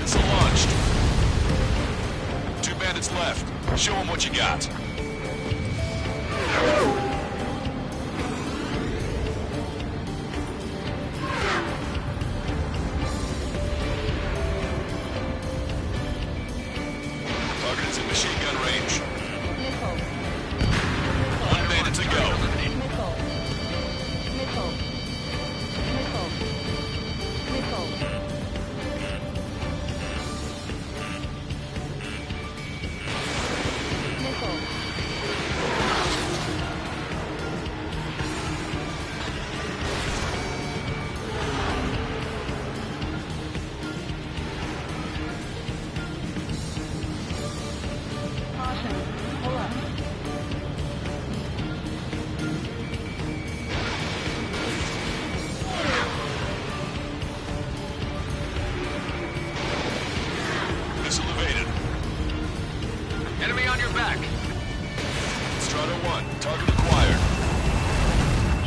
Missile launched. 2 bandits left. Show them what you got. Target is in machine gun range. Nickel. 1 bandit to go. Nickel. Nickel. Nickel. Nickel. Nickel. Caution. Pull up. Missile evaded. Enemy on your back. Strider 1, target acquired.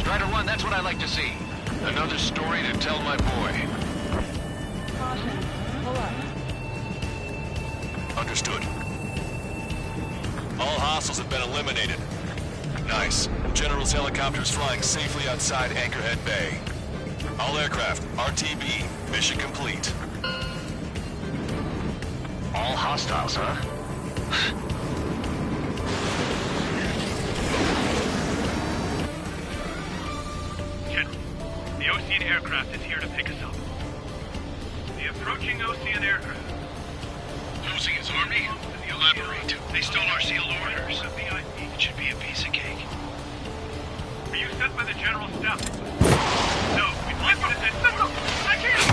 Strider 1, that's what I like to see. Another story to tell my boy. Caution. Pull up. Understood. All hostiles have been eliminated. Nice. General's helicopter is flying safely outside Anchorhead Bay. All aircraft, RTB, mission complete. All hostiles, huh? General, the Ocean aircraft is here to pick us up. The approaching Ocean aircraft. Ocean's army? Elaborate. They stole our sealed orders. It should be a piece of cake. Are you sent by the General's staff? No, we'd like you to send... Missile! I can't!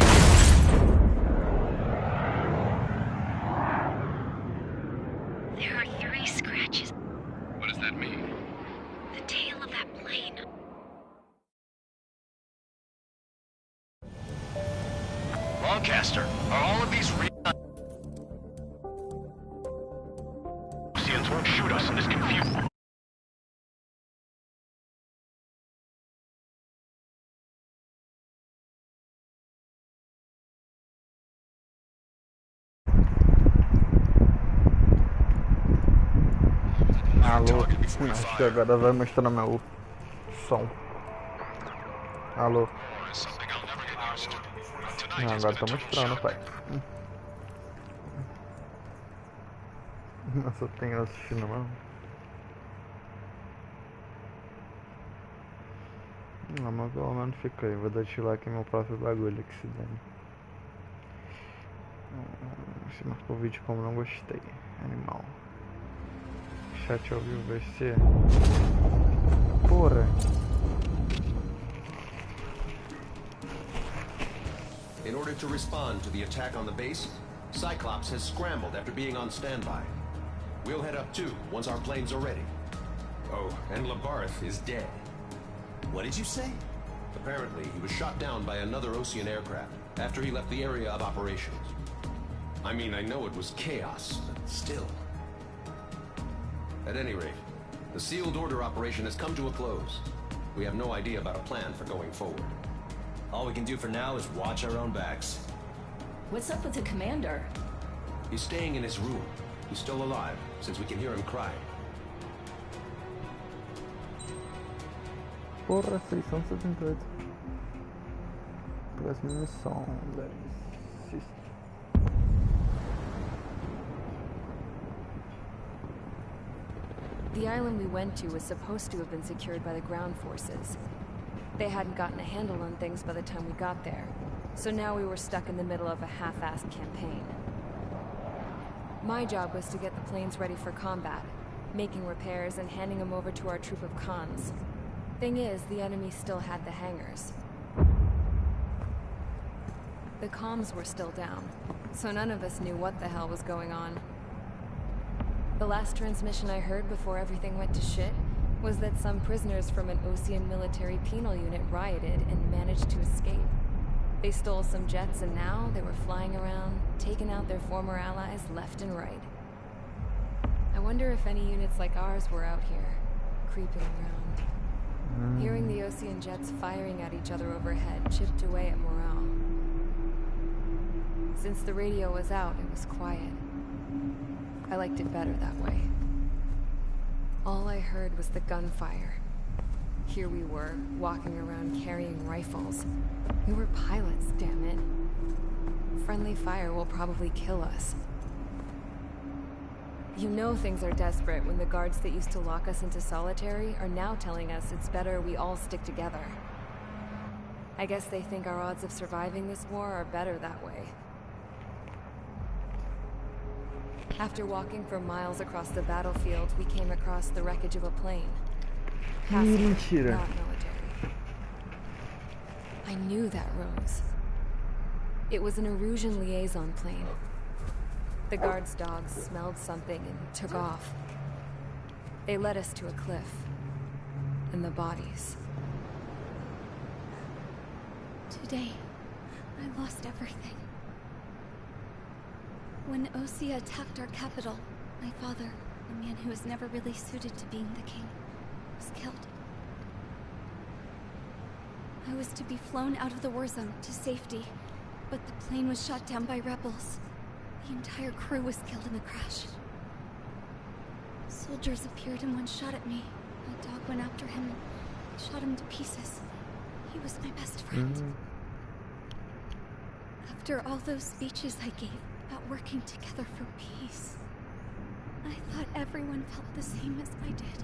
There are 3 scratches. What does that mean? The tail of that plane. Lancaster, are all of these real? Oceans won't shoot us in this confusion. Alô, acho que agora vai mostrar meu som. Alô. Não, agora tá mostrando, pai. Nossa, tem assistindo mesmo. Não, mas pelo menos fica aí. Vou dar aqui meu próprio bagulho que se dane. Se marcou o vídeo como não gostei. Animal. Chat ao vivo VC. Porra. In order to respond to the attack on the base, Cyclops has scrambled after being on standby. We'll head up too, once our planes are ready. Oh, and Labarth is dead. What did you say? Apparently, he was shot down by another Ocean aircraft after he left the area of operations. I mean, I know it was chaos, but still. At any rate, the sealed order operation has come to a close. We have no idea about a plan for going forward. All we can do for now is watch our own backs. What's up with the commander? He's staying in his room. He's still alive, since we can hear him crying. Porra, 678. Próxima missão, velho. The island we went to was supposed to have been secured by the ground forces. They hadn't gotten a handle on things by the time we got there, so now we were stuck in the middle of a half-assed campaign. My job was to get the planes ready for combat, making repairs and handing them over to our troop of cons. Thing is, the enemy still had the hangars. The comms were still down, so none of us knew what the hell was going on. The last transmission I heard before everything went to shit was that some prisoners from an Ocean military penal unit rioted and managed to escape. They stole some jets and now they were flying around, taking out their former allies left and right. I wonder if any units like ours were out here, creeping around. Hearing the Ocean jets firing at each other overhead chipped away at morale. Since the radio was out, it was quiet. I liked it better that way. All I heard was the gunfire. Here we were, walking around carrying rifles. We were pilots, damn it. Friendly fire will probably kill us. You know things are desperate when the guards that used to lock us into solitary are now telling us it's better we all stick together. I guess they think our odds of surviving this war are better that way. After walking for miles across the battlefield, we came across the wreckage of a plane. Mentira. Not military. I knew that rose. It was an Erusian liaison plane. The guard's dogs smelled something and took off. They led us to a cliff. And the bodies. Today, I lost everything. When Osea attacked our capital, my father, a man who was never really suited to being the king, was killed. I was to be flown out of the war zone to safety, but the plane was shot down by rebels. The entire crew was killed in the crash. Soldiers appeared and one shot at me. My dog went after him and shot him to pieces. He was my best friend. After all those speeches I gave about working together for peace, I thought everyone felt the same as I did.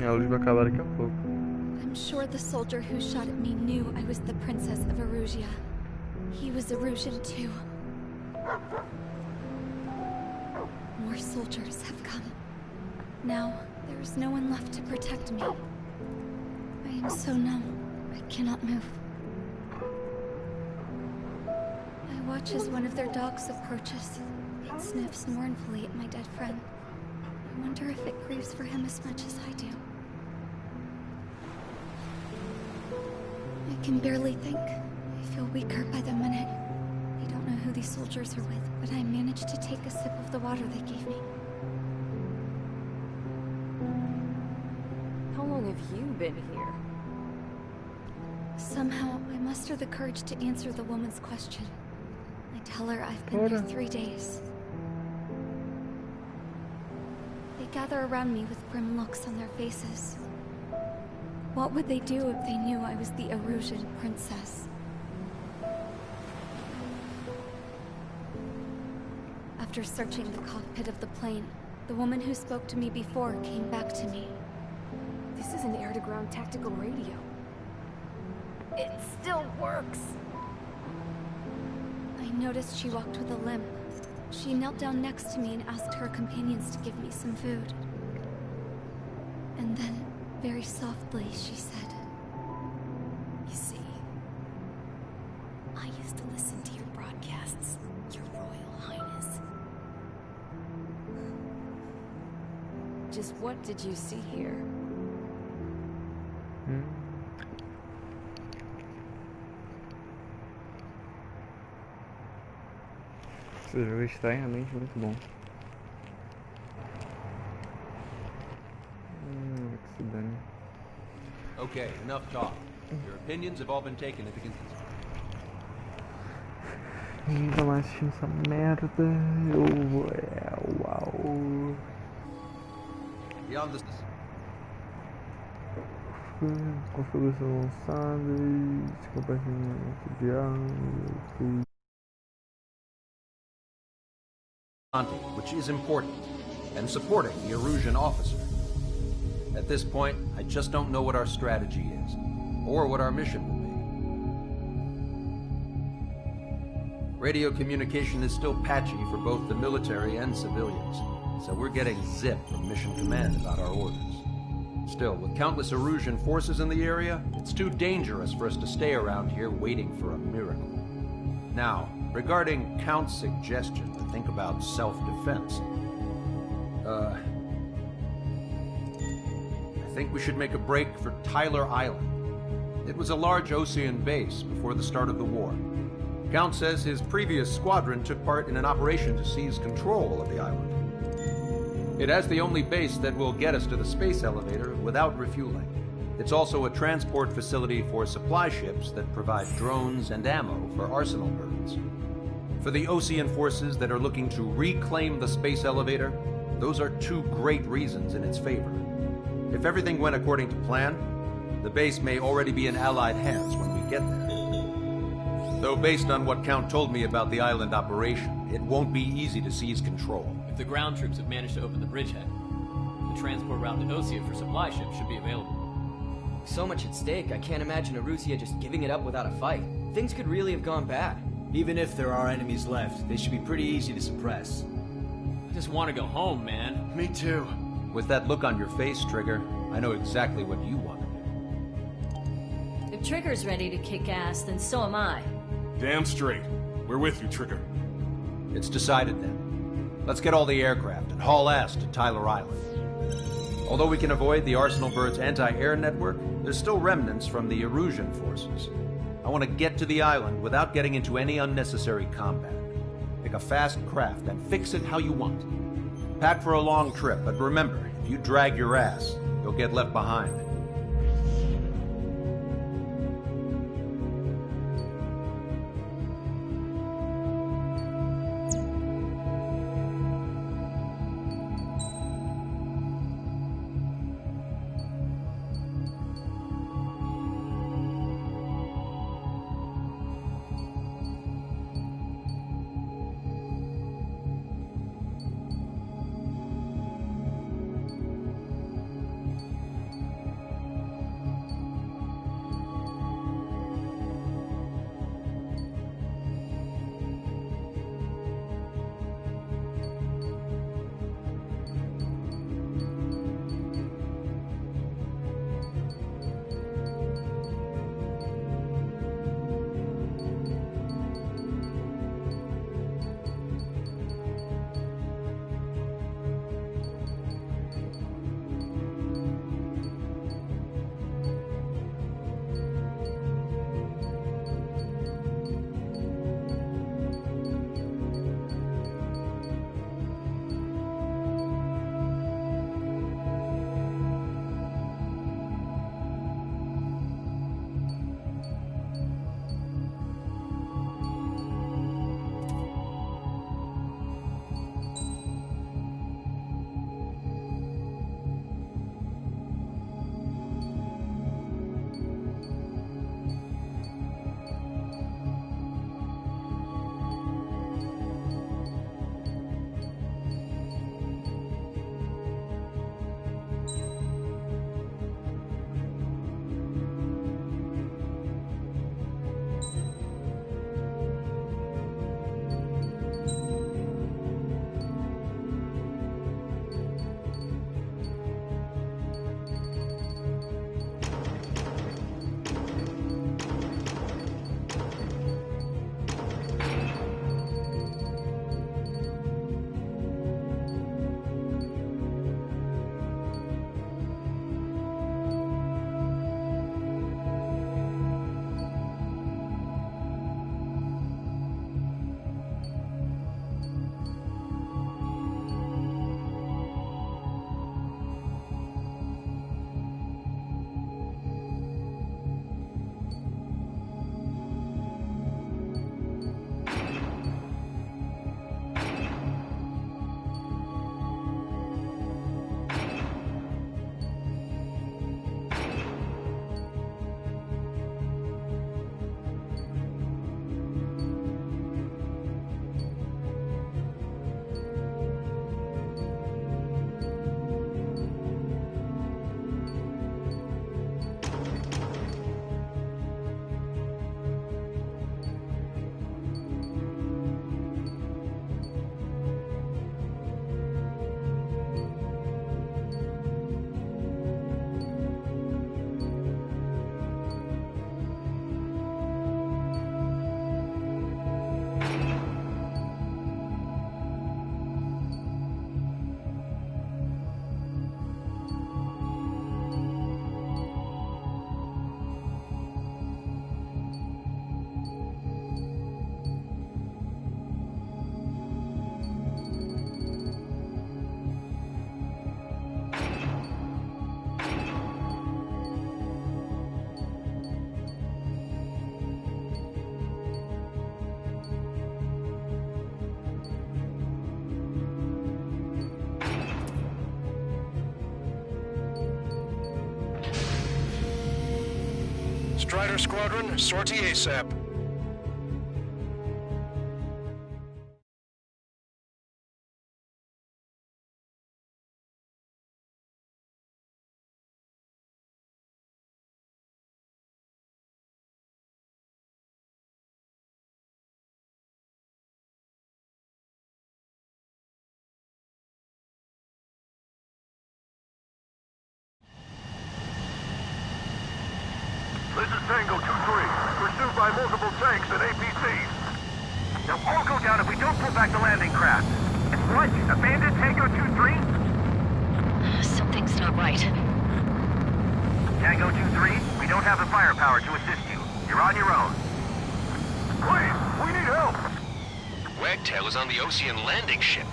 Elas vão acabar daqui a pouco. I'm sure the soldier who shot at me knew I was the princess of Erusia. He was Erusian too. More soldiers have come. Now, there is no one left to protect me. I am so numb, I cannot move. I watch as one of their dogs approaches. It sniffs mournfully at my dead friend. I wonder if it grieves for him as much as I do. I can barely think. I feel weaker by the minute. I don't know who these soldiers are with, but I managed to take a sip of the water they gave me. How long have you been here? Somehow, I muster the courage to answer the woman's question. I tell her I've been here 3 days. They gather around me with grim looks on their faces. What would they do if they knew I was the Erusian princess? After searching the cockpit of the plane, the woman who spoke to me before came back to me. This is an air-to-ground tactical radio. It still works! I noticed she walked with a limp. She knelt down next to me and asked her companions to give me some food. And then, very softly, she said, You see, I used to listen to your broadcasts, Your Royal Highness. Just what did you see here? Esse jogo está realmente muito bom. Que se dane. Okay, enough talk. Your opinions have all been taken into consideration. Ninguém tá mais assistindo essa merda. Uau. Beyond this. Configuração avançada. Compartilhamento de armas. Which is important, and supporting the Erusian officer. At this point, I just don't know what our strategy is, or what our mission will be. Radio communication is still patchy for both the military and civilians, so we're getting zip from Mission Command about our orders. Still, with countless Erusian forces in the area, it's too dangerous for us to stay around here waiting for a miracle. Now, regarding Count's suggestion to think about self-defense, I think we should make a break for Tyler Island. It was a large Osean base before the start of the war. Count says his previous squadron took part in an operation to seize control of the island. It has the only base that will get us to the space elevator without refueling. It's also a transport facility for supply ships that provide drones and ammo for arsenal birds. For the Osean forces that are looking to reclaim the space elevator, those are two great reasons in its favor. If everything went according to plan, the base may already be in Allied hands when we get there. Though based on what Count told me about the island operation, it won't be easy to seize control. If the ground troops have managed to open the bridgehead, the transport route to Osea for supply ships should be available. So much at stake, I can't imagine Erusia just giving it up without a fight. Things could really have gone bad. Even if there are enemies left, they should be pretty easy to suppress. I just want to go home, man. Me too. With that look on your face, Trigger, I know exactly what you want. If Trigger's ready to kick ass, then so am I. Damn straight. We're with you, Trigger. It's decided then. Let's get all the aircraft and haul ass to Tyler Island. Although we can avoid the Arsenal Bird's anti-air network, there's still remnants from the Erusian forces. I want to get to the island without getting into any unnecessary combat. Pick a fast craft and fix it how you want. Pack for a long trip, but remember, if you drag your ass, you'll get left behind. Strider Squadron, sortie ASAP. This is Tango 2-3, pursued by multiple tanks and APCs. They'll all go down if we don't pull back the landing craft. And what? Abandoned Tango 2-3? Something's not right. Tango 2-3, we don't have the firepower to assist you. You're on your own. Please, we need help! Wagtail is on the Ocean landing ship.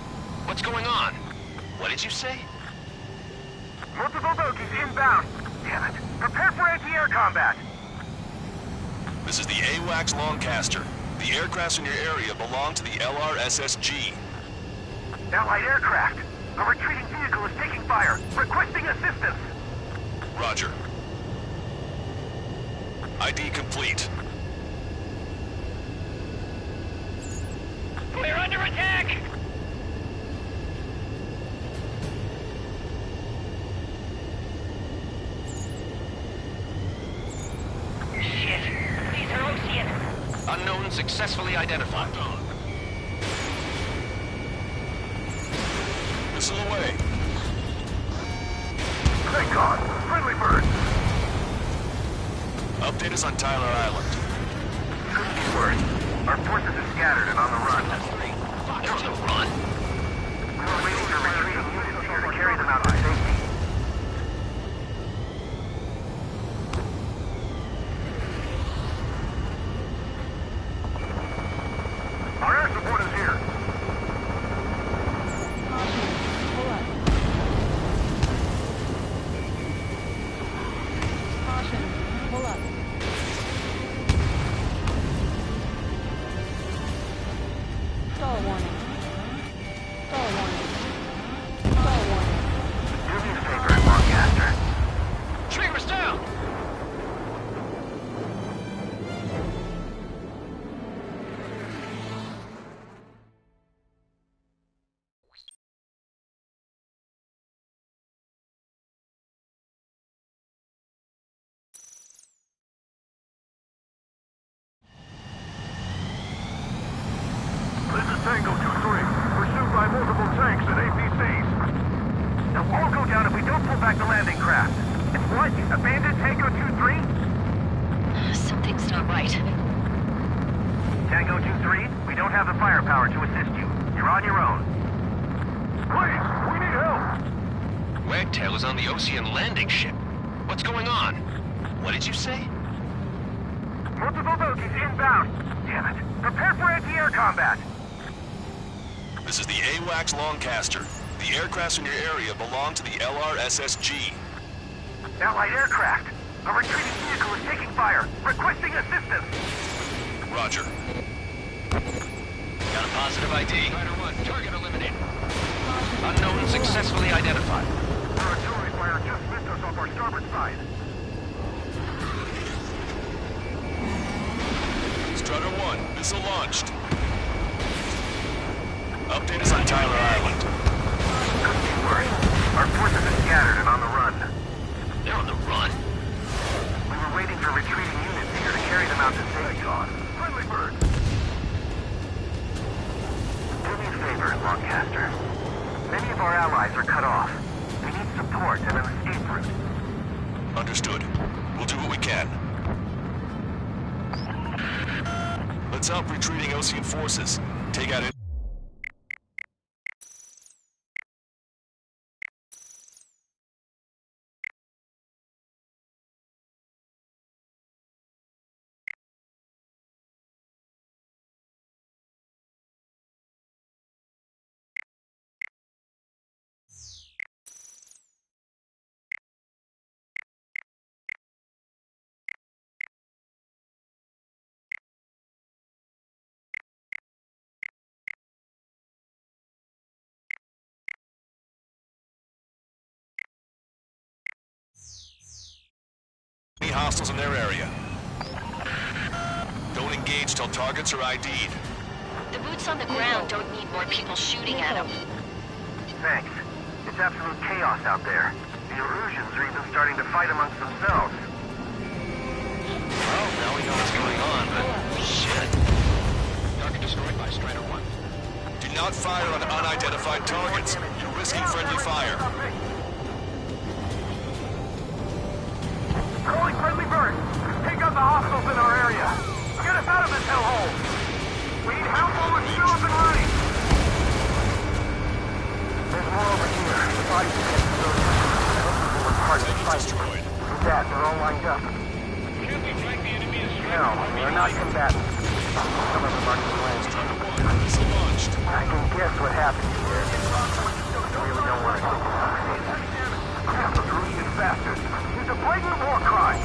What's going on? What did you say? Multiple bogies inbound. Damn it. Prepare for anti-air combat. This is the AWACS Longcaster. The aircrafts in your area belong to the LRSSG. Allied aircraft. A retreating vehicle is taking fire. Requesting assistance. Roger. ID complete. We're under attack! Shit. These are Ocean. Unknown successfully identified. Missile away. Thank God! Friendly bird! Update us on Tyler Island. Couldn't be worse. Our forces are scattered and on the run. There's no run. We were waiting for retreating units here to carry them out to safety. Our air support is here. Caution, pull up. Stall warning. Stall warning. Stall warning. Do me a favor, Longcaster. Trigger's down! This is Tango 2-3, pursued by multiple tanks and APCs. They'll all go down if we don't pull back the landing craft. And what? Abandoned Tango 2-3? Something's not right. Tango 2-3, we don't have the firepower to assist you. You're on your own. Please, we need help! Wagtail is on the Ocean landing ship. What's going on? What did you say? Multiple bogies inbound. Damn it. Prepare for anti-air combat. This is the AWACS Longcaster. The aircrafts in your area belong to the LRSSG. Allied aircraft. A retreating vehicle is taking fire. Requesting assistance. Roger. Got a positive ID. Strider 1, target eliminated. Unknown successfully identified. Our artillery fire just missed us off our starboard side. Strider 1, missile launched. Update us on Tyler Island. Couldn't be worse. Our forces are scattered and on the run. They're on the run? We were waiting for retreating units here to carry them out to safety. Friendly bird! Do me a favor, Longcaster. Many of our allies are cut off. We need support and an escape route. Understood. We'll do what we can. Let's help retreating Ocean forces. Take out it. Hostiles in their area. Don't engage till targets are ID'd. The boots on the ground don't need more people shooting at them. Thanks. It's absolute chaos out there. The Erusians are even starting to fight amongst themselves. Well, now we know what's going on, but shit. Target destroyed by Strider 1. Do not fire on unidentified targets. You're risking friendly fire. Calling friendly birds. Take out the hostiles in our area. Get us out of this hellhole. We need householders still up and running. There's more over here. The bodies of the civilians. I hope people were part of the fight. With that, they're all lined up. No, they're not combatants. Some of them aren't even landed. I can guess what happened here. I really don't want to think about it. Those Russian bastards. It's a blatant war crime.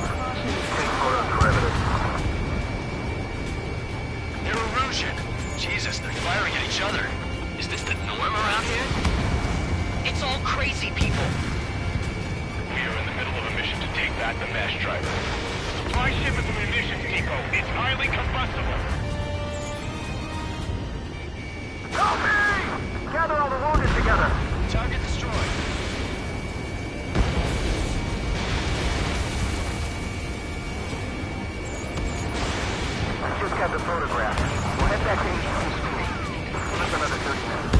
Take photos for evidence. They're Erusian. Jesus, they're firing at each other. Is this the norm around here? It's all crazy people. We are in the middle of a mission to take back the mass driver. Supply ship at the munitions depot. It's highly combustible. Help me! Gather all the wounded together. Target destroyed. I just got the photograph. We'll head back to HQ. Give us another 30 minutes.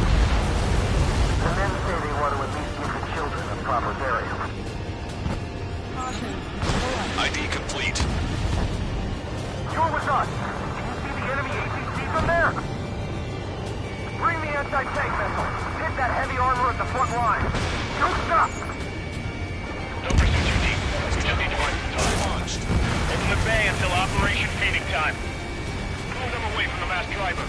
The men say they want to at least give the children a proper burial. ID complete. You're with us. Can you see the enemy APC from there? Bring the anti-tank missile. Hit that heavy armor at the front line. Don't stop. Don't pursue too deep. We just need to find some time. Launched. Open the bay until Operation Feeding Time. Move them away from the mass driver.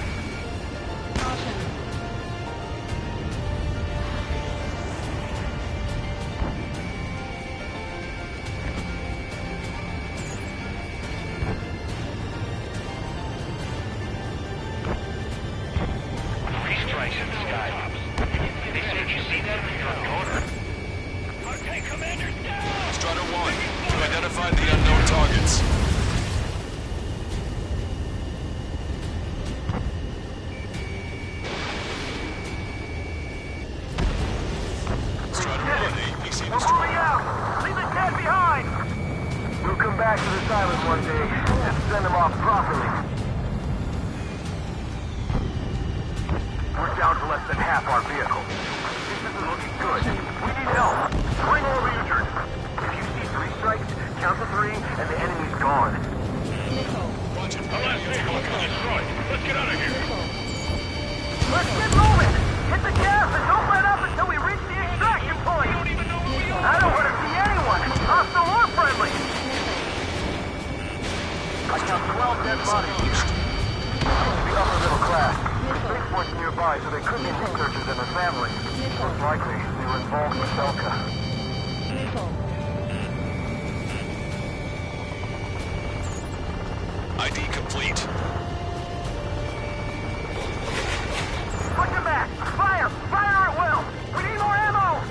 Three strikes in the sky. They said you see them in your corner. Our tank commander's down! Strider 1, you identified the unknown targets. Strider 1, APC We're destroyed. moving out. Leave the dead behind. We'll come back to this island one day and send them off properly. We're down to less than half our vehicle. This isn't looking good. We need help. Bring all the injured. If you see three strikes, count to three, and the enemy's gone. Our last vehicle is destroyed. Let's get out of here. Let's get moving. Hit the gas and don't let up until we reach the extraction point. I don't want to see anyone, hostile or friendly. I count 12 dead bodies. The upper middle class. The spaceport's nearby, so they could be researchers and their families. Most likely, they were involved with Belka. ID complete. Push them back. Fire. Fire at will. We need more ammo.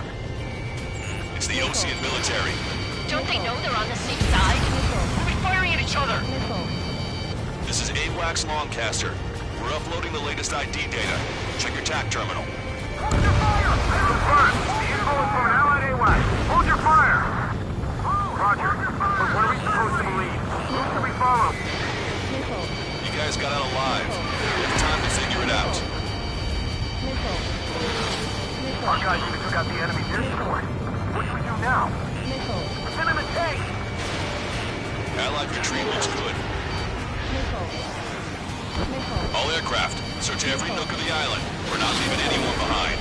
It's the Osean military. Don't they know they're on the same side? We'll be firing at each other. This is AWACS Longcaster. We're uploading the latest ID data. Check your TAC terminal. Hold your fire. Confirmed. The info is from an allied AWAC. Hold your fire. Roger. But what are we supposed to believe? Who should we follow? You guys got out alive. You have time to figure it out. Our guys even took out the enemy's air support. What do we do now? Send him a tank. Allied retreat looks good. All aircraft, search every nook of the island. We're not leaving anyone behind.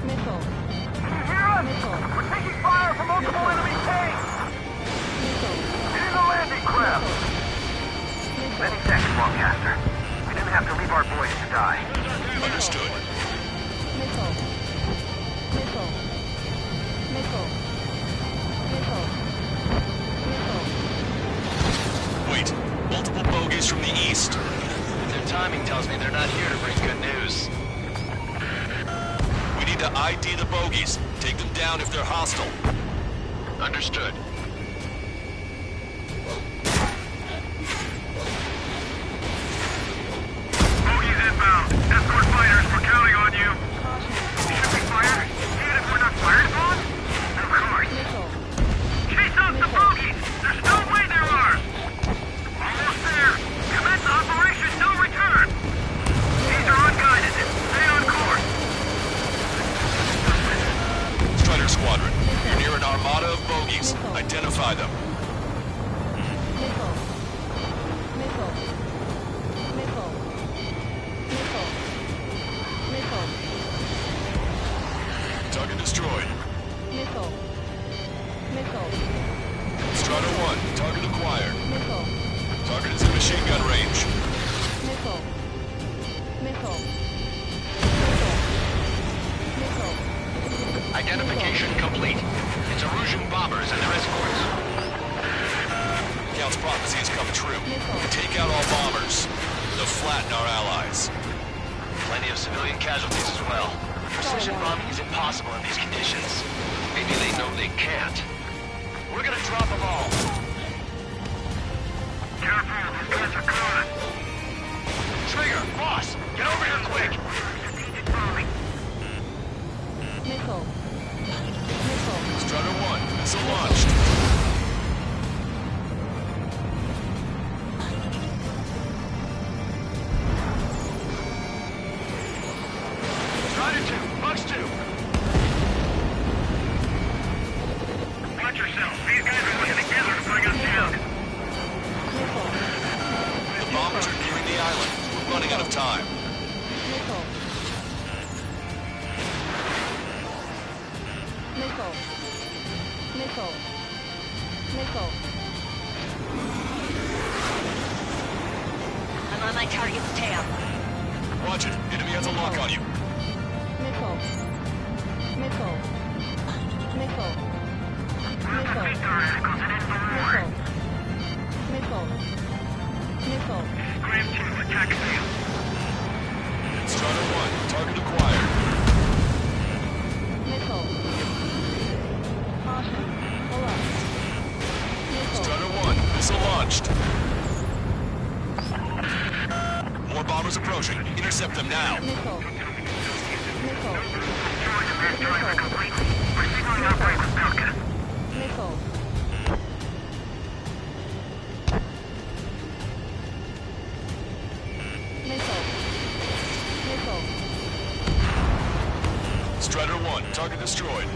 Can you hear us? We're taking fire from multiple enemy tanks. Get in the landing craft. Many thanks, Longcaster. We didn't have to leave our boys to die. Understood. Missile. need to ID the bogies. Take them down if they're hostile. Understood. Bogies inbound. Escort fighters, we're counting on you. Should we fire? Even if we're not fired upon? Of course. Chase off the bogies! There's no way they're ours! Almost there! Commence Operation No Return! These are unguided. Stay on course. Strider Squadron, you're near an armada of bogies. Identify them. Target destroyed. Strider 1, target acquired. Target is in machine gun range. Identification complete. It's Erusian bombers and their escorts. Count's prophecy has come true. Take out all bombers. They'll flatten our allies. Plenty of civilian casualties as well. Precision bombing is impossible in these conditions. Maybe they know they can't. We're gonna drop them all. Careful, these guys are coming. Trigger, boss, get over here quick. Strategic bombing. Strider 1, missile launched. Strider 2, Bucks 2. Watch yourself. These guys are working together to bring us down. The bombers are nearing the island. We're running out of time. I'm on my target's tail. Watch it. Enemy has a lock on you. Graham 2, attack failed. Strider 1, target acquired. Strider 1, missile launched. More bombers approaching. Intercept them now. We're signaling outbreak with Belka. Strider 1, target destroyed.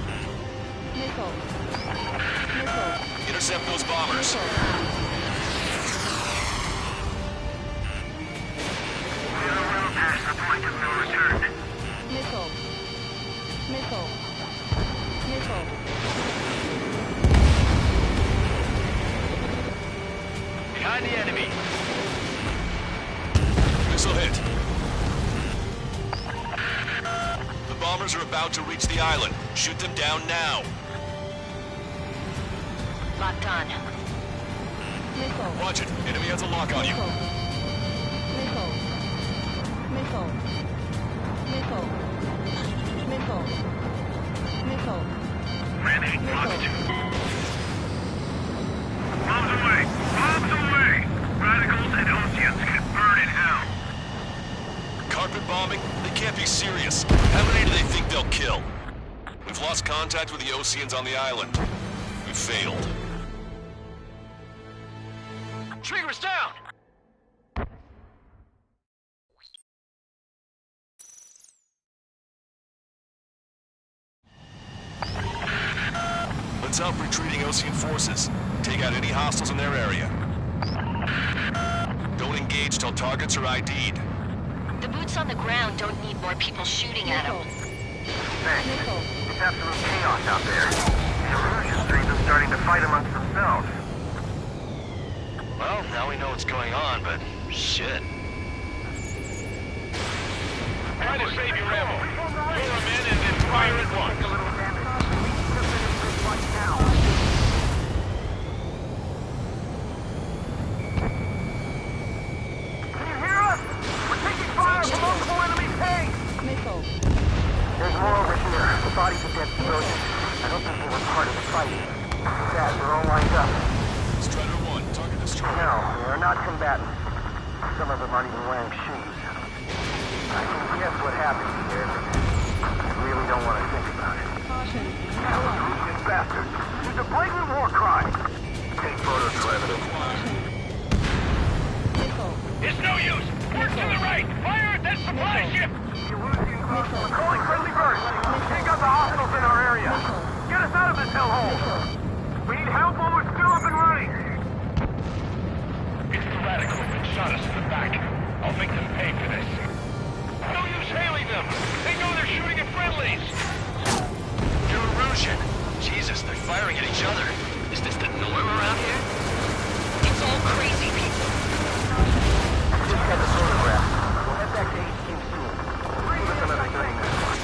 Intercept those bombers. We are well past the point of no return. Behind the enemy. Missile hit. The bombers are about to reach the island. Shoot them down now. Locked on. Watch it. Enemy has a lock on you. Ready, Bucks 2. Bombs away! Bombs away! Radicals and Oceans can burn in hell. Carpet bombing? They can't be serious. How many do they think they'll kill? We've lost contact with the Oceans on the island. We've failed. Trigger's down! Let's help retreating Ocean forces. Take out any hostiles in their area. Don't engage till targets are ID'd. The boots on the ground don't need more people shooting at them. Thanks. It's absolute chaos out there. The Erusian streets are starting to fight amongst themselves. Well, now we know what's going on, but shit. Try to save your ammo. Lure them in and then fire at once. There's more over here. bodies of dead civilians. I don't think they were part of the fight. Dad, they're all lined up. Strider 1, target destroyed. No, they're not combatants. Some of them aren't even wearing shoes. I can guess what happened here, but I really don't want to think about it. Caution. These bastards. It's a blatant war crime. Take photos for evidence. Missile. It's no use! Work to the right! Fire at that supply ship! We're calling friendly birds. Take out the hospitals in our area. Get us out of this hellhole. We need help while we're still up and running. It's the radicals that shot us in the back. I'll make them pay for this. No use hailing them! They know they're shooting at friendlies! You're Erusian. Jesus, they're firing at each other. Is this the norm around here? It's all crazy people. Just got the photograph. We'll head back to HQ soon. Give us another 30 minutes.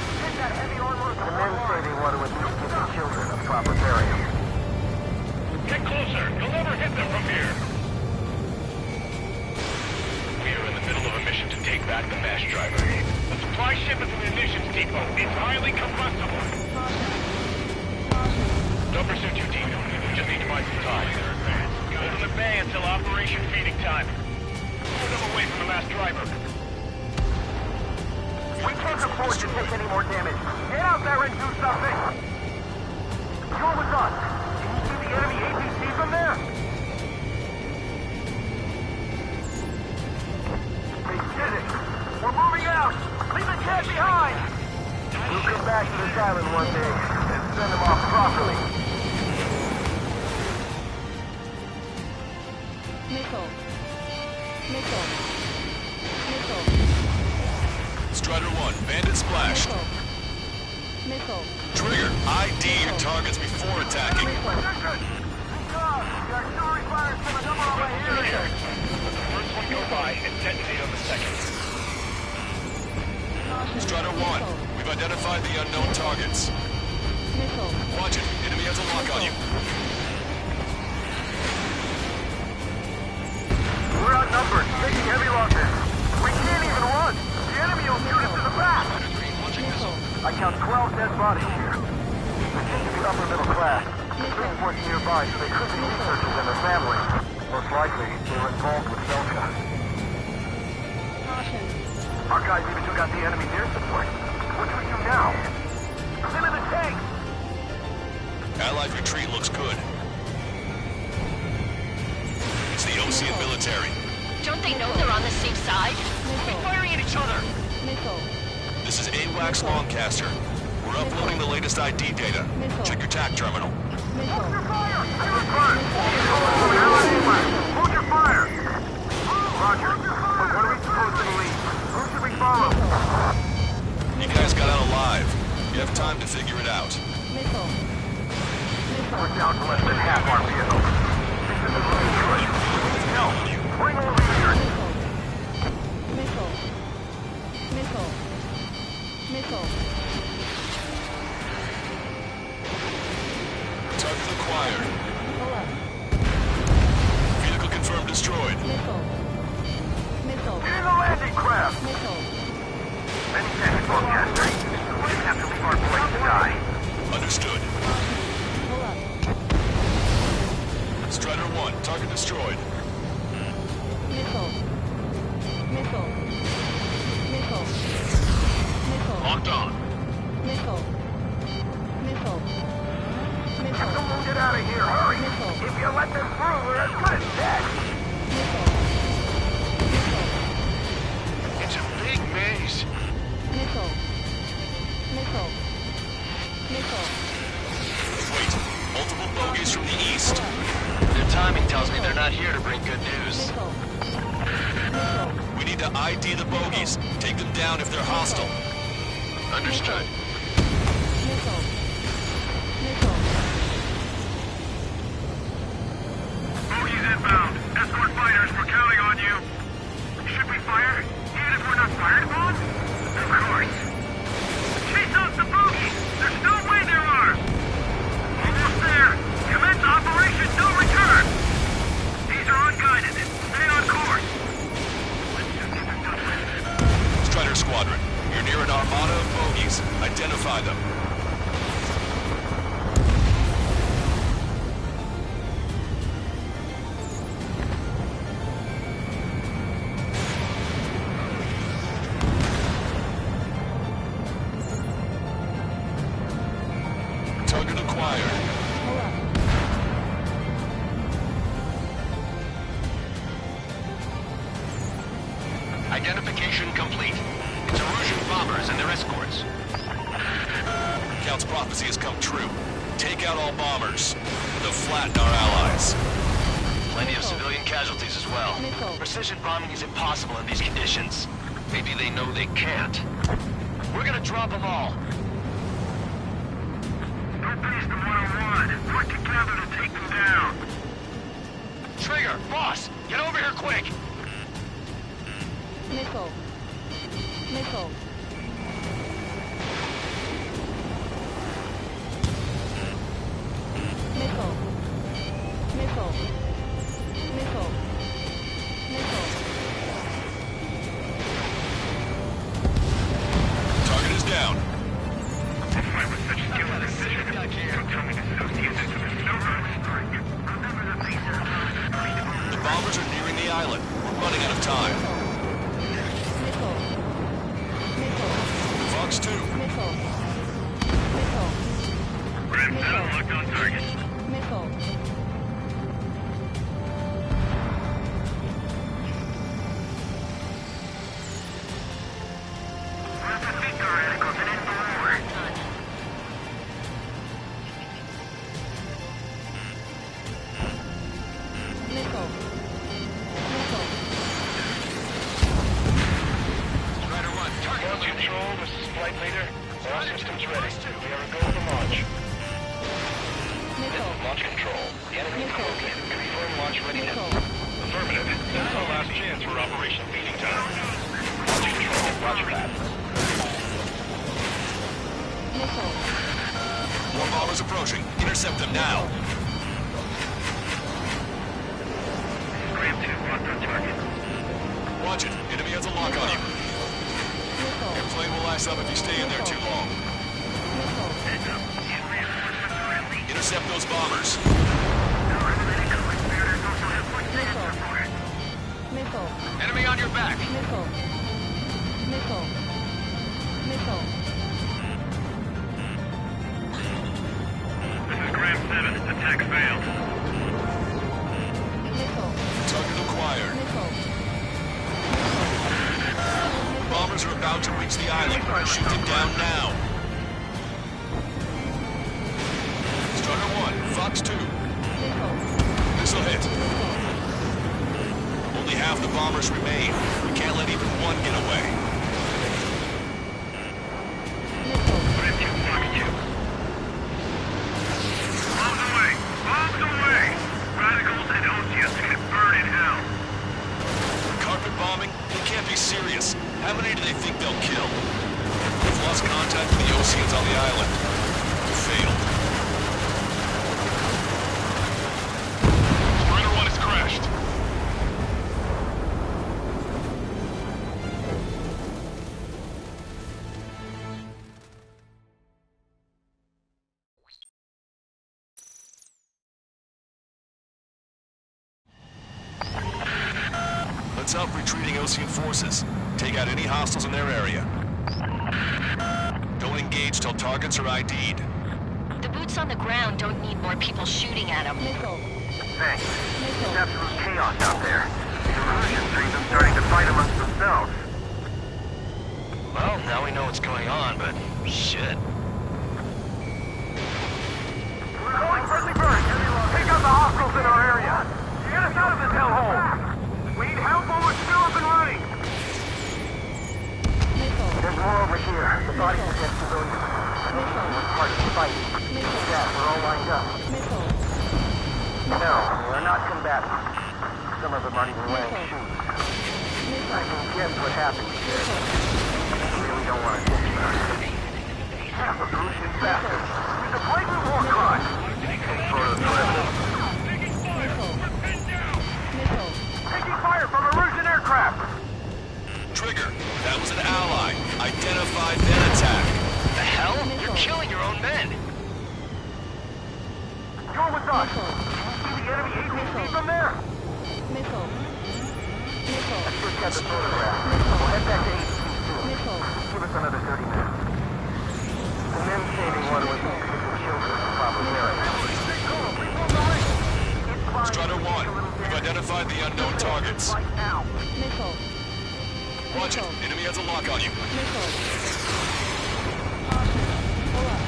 The men say they want to at least give the children a proper burial. Get closer! You'll never hit them from here! We are in the middle of a mission to take back the mass driver. The supply ship is an munitions depot. It's highly combustible. Don't pursue too deep. We just need to find some time. Hold in the bay until Operation Feeding Time. Pull them away from the mass driver. We can't afford to take any more damage. Get out there and do something! You're with us. Can you see the enemy APC from there? They did it! We're moving out! Leave the cat behind! We'll come back to this island one day and send them off properly. Missile. Missile. Missile. Strider 1, bandit splashed. Missile. Trigger, ID your targets before attacking. Let the first one go by and detonate on the second. Strider 1, we've identified the unknown targets. Missile. Watch it, enemy has a lock on you. We're outnumbered, taking heavy losses. We can't even run. The enemy will shoot us in the back. I count 12 dead bodies here. They seem to be upper middle class. Spaceport's nearby, so they could be researchers and their families. Most likely, they were involved with Delta. Caution. Our guys even took out the enemy air support. What do we do now? Send in the tanks! Allied retreat looks good. It's the Osean military. Don't they know they're on the same side? They're firing at each other! Missile. This is AWACS Lancaster. We're uploading the latest ID data. Check your TAC terminal. Hold your fire! Hold your fire! Roger. But what are we supposed to believe? Who should we follow? You guys got out alive. You have time to figure it out. Missile. We're down to less than half our vehicles. This isn't looking good. No, bring all the leaders. Missile. Missile. Missile. Target acquired. Pull up. Vehicle confirmed destroyed. Missile. Missile. Get in the landing craft! Missile. Many thanks, Lancaster. We didn't have to leave our boys to die. Understood. Pull up. Strider 1, target destroyed. Missile. Missile. Missile. Missile. Locked on. Missile. Missile. Missile. Someone get out of here, hurry! Missile. If you let them through, we're as good as dead! Missile. It's a big maze. Missile. Missile. Missile. Wait, multiple bogies from the east. Their timing tells me they're not here to bring good news. Missile. Missile. We need to ID the bogies. Take them down if they're hostile. Understood. Missile. Missile. Bogies inbound. Escort fighters, we're counting on you. Should we fire? Even if we're not fired upon? Of course. Chase out the bogies! There's no way there are! Almost there! Commence Operation No Return! These are unguided. Stay on course. Let's just get this done with. Strider Squadron, you're near an armada of bogies. Identify them. acquired. Identification complete. It's Erusian bombers and their escorts. Count's prophecy has come true. Take out all bombers. They'll flatten our allies. Plenty of civilian casualties as well. Precision bombing is impossible in these conditions. Maybe they know they can't. We're gonna drop them all. Don't face them one-on-one. Work together to take them down. Trigger, boss, get over here quick! Missile. Missile. Missile. Missile. Missile. Missile. Target is down. This fight with such skill and precision. Don't tell me the associates took a silver strike. Remember the basics. The bombers are nearing the island. We're running out of time. Missile. Missile. Fox 2. Missile. Missile. Ram 7 locked on target. Missile. More bombers approaching. Intercept them now. Ram 2 locked on target. Watch it. Enemy has a lock on you. Airplane will ice up if you stay in there too long. Intercept those bombers. Missile. Enemy on your back. Missile. Missile. Missile. This is Ram 7. Attack failed. Missile. Target acquired. Missile. Bombers are about to reach the island. Shoot them down now. Strider 1, Fox 2. This'll hit. Only half the bombers remain. We can't let even one get away. Ram 2, Fox 2. Bombs away! Bombs away! Radicals and Oseans can burn in hell. Carpet bombing? They can't be serious. How many do they think they'll kill? We've lost contact with the Oseans on the island. We failed. Strider 1 has crashed. Let's help retreating Osean forces. Take out any hostiles in their area. Don't engage till targets are ID'd. The boots on the ground don't need more people shooting at them. Thanks. It's absolute chaos out there. The Erusians are even starting to fight amongst themselves. Well, now we know what's going on, but shit. We're calling friendly birds. Take out the hostiles in our area. Get us out of this hellhole. We need help while we're still up and running. There's more over here. The bodies are dead civilians. We're part of the fight. Yeah, we're all lined up. No, we're not combatants. Some of them aren't even wearing shoes. I can guess what happened here. We really don't want to discharge. Half of Erusian bastards. It's a blatant war crime. Some sort of threat. Taking fire from Erusian aircraft! Trigger, that was an ally. Identified, then attack. The hell? You're killing your own men. You're with us. See the enemy APC from there? Missile. I just got the photograph. We'll head back to APC soon. Give us another 30 minutes. The men saving one was the children of Papa Mary. coordinates. Missile. Watch it. Enemy has a lock on you. Missile. Caution. Pull up.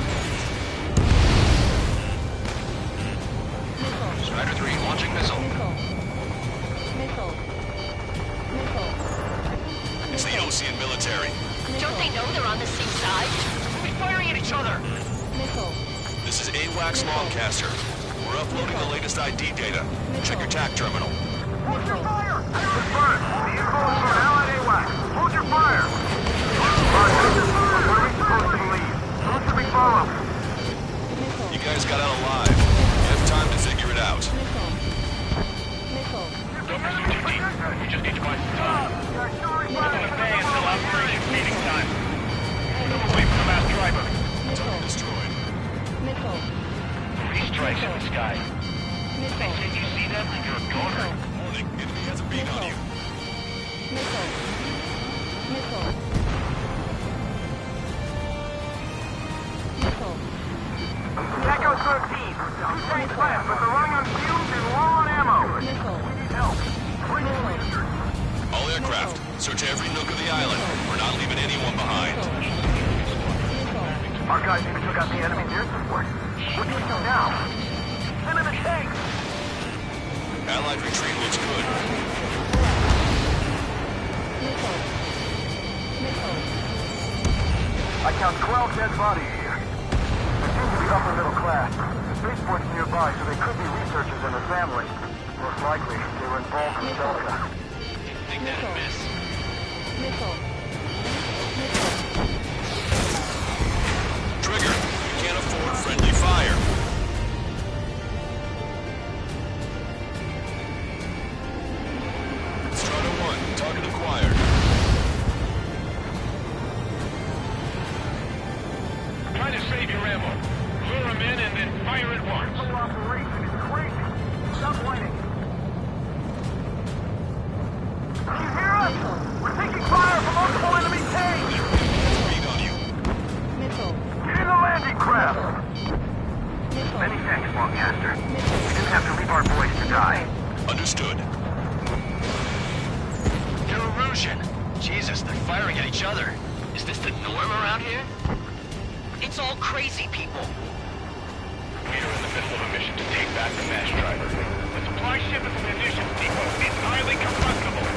Missile. Strider 3, launching missile. Missile. Missile. Missile. It's the Osean military. Don't they know they're on the same side? We'll be firing at each other. Missile. This is AWACS Longcaster. We're uploading the latest ID data. Check your TAC terminal. Hold your fire! Confirmed. The info is from Allied AWACS. Hold your fire! Where are we supposed to leave? Who should we follow? You guys got out alive. You have time to figure it out. Missile. Missile. Don't pursue too deep. We just need to buy some time. We're gonna pay until operation meeting time. Move them away from the mass driver. Missile. Destroyed. Missile. Three strikes in the sky. Missile. Did you see them? You're a goner. Warning, enemy has a beam on you. Missile. Missile. Missile. Echo 13. Two tanks left, but they're running on fumes and low on ammo. Missile. We need help. Missile. All aircraft, search every nook of the island. We're not leaving anyone behind. Our guys even took out the enemy's air support. What do we do now? Send in the tanks! Allied retreat looks good. Missile. Missile. I count 12 dead bodies here. They seem to be upper middle class. The spaceport's nearby, so they could be researchers and their families. Most likely, they were involved in Delta. Think that'd miss. Missile. Missile. Trigger, we can't afford friendly fire. Strider 1, target acquired. Try to save your ammo. Lure them in and then fire at once. The whole operation is crazy. Stop whining. Can you hear us? We're taking fire from multiple enemy tanks! Beam on you. Missile. Get in the landing craft! Missile. Many thanks, Longcaster. We didn't have to leave our boys to die. Understood. Erosion. Jesus, they're firing at each other. Is this the norm around here? It's all crazy people. We are in the middle of a mission to take back the mass driver. The supply ship at the munitions depot is highly combustible.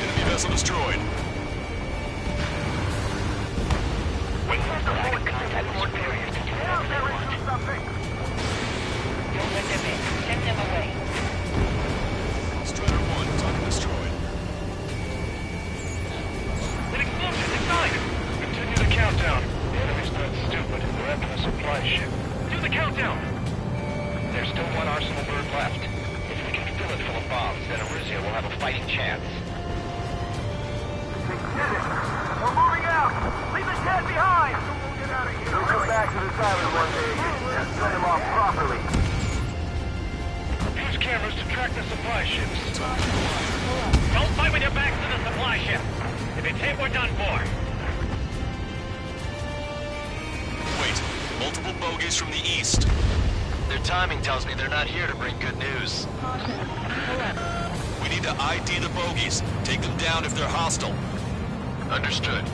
Enemy vessel destroyed. Wait for the contact with superiors to do whatever they want. Don't let them in. Send them away. Strider 1, target destroyed. An explosion inside! Continue the countdown. The enemy's not stupid. They're after the supply ship. Do the countdown! There's still one arsenal bird left. If we can fill it full of bombs, then Erusea will have a fighting chance. We did it! We're moving out! Leave the dead behind! We'll get out of here. We'll come back to this island one day and send them off properly. Use cameras to track the supply ships. Don't fight with your backs to the supply ship. If it's hit, we're done for. Wait, multiple bogies from the east. Their timing tells me they're not here to bring good news. We need to ID the bogies. Take them down if they're hostile. Understood.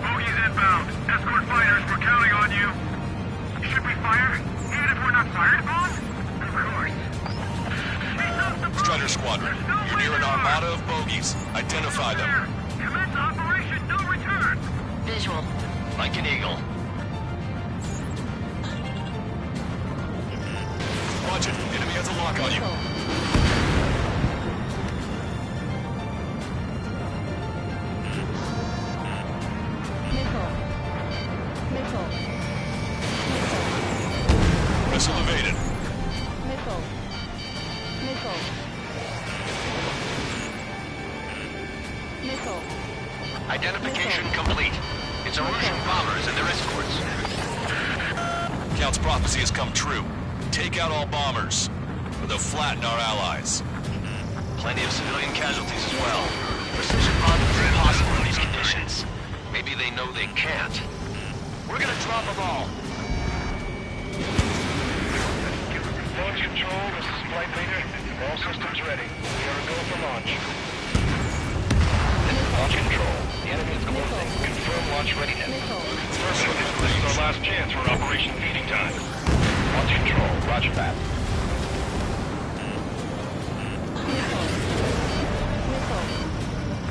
Bogies inbound. Escort fighters, we're counting on you. Should we fire? Even if we're not fired upon? Of course. Strider Squadron, you're near an armada of bogies. Identify them. Commence Operation No Return. Visual. Like an eagle. Watch it. Enemy has a lock on you. Missile. Missile. Missile evaded. Missile. Missile. Missile. Identification complete. It's Erusian bombers and their escorts. Count's prophecy has come true. Take out all bombers, or they'll flatten our allies. Plenty of civilian casualties as well. Precision bombing is impossible in these conditions. Maybe they know they can't. We're gonna drop them all. Launch control, this is flight leader. All systems ready. We are a go for launch. This is launch control. The enemy is closing. Confirm launch readiness. Affirmative. This is our last chance for Operation Feeding Time. Launch control, roger that.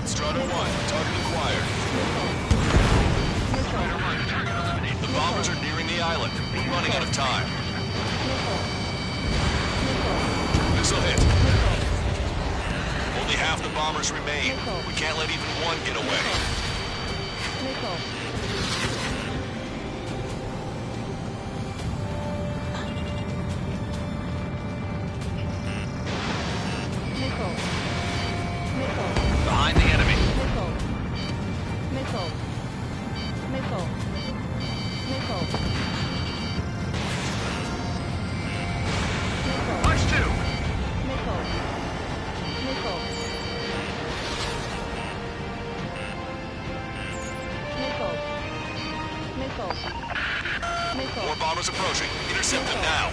Strider 1, target acquired. Strider 1, target eliminated. The bombers are nearing the island. We're running out of time. Missile hit. Only half the bombers remain. We can't let even one get away. Behind the enemy. Watch 2. More bombers approaching. Intercept them now.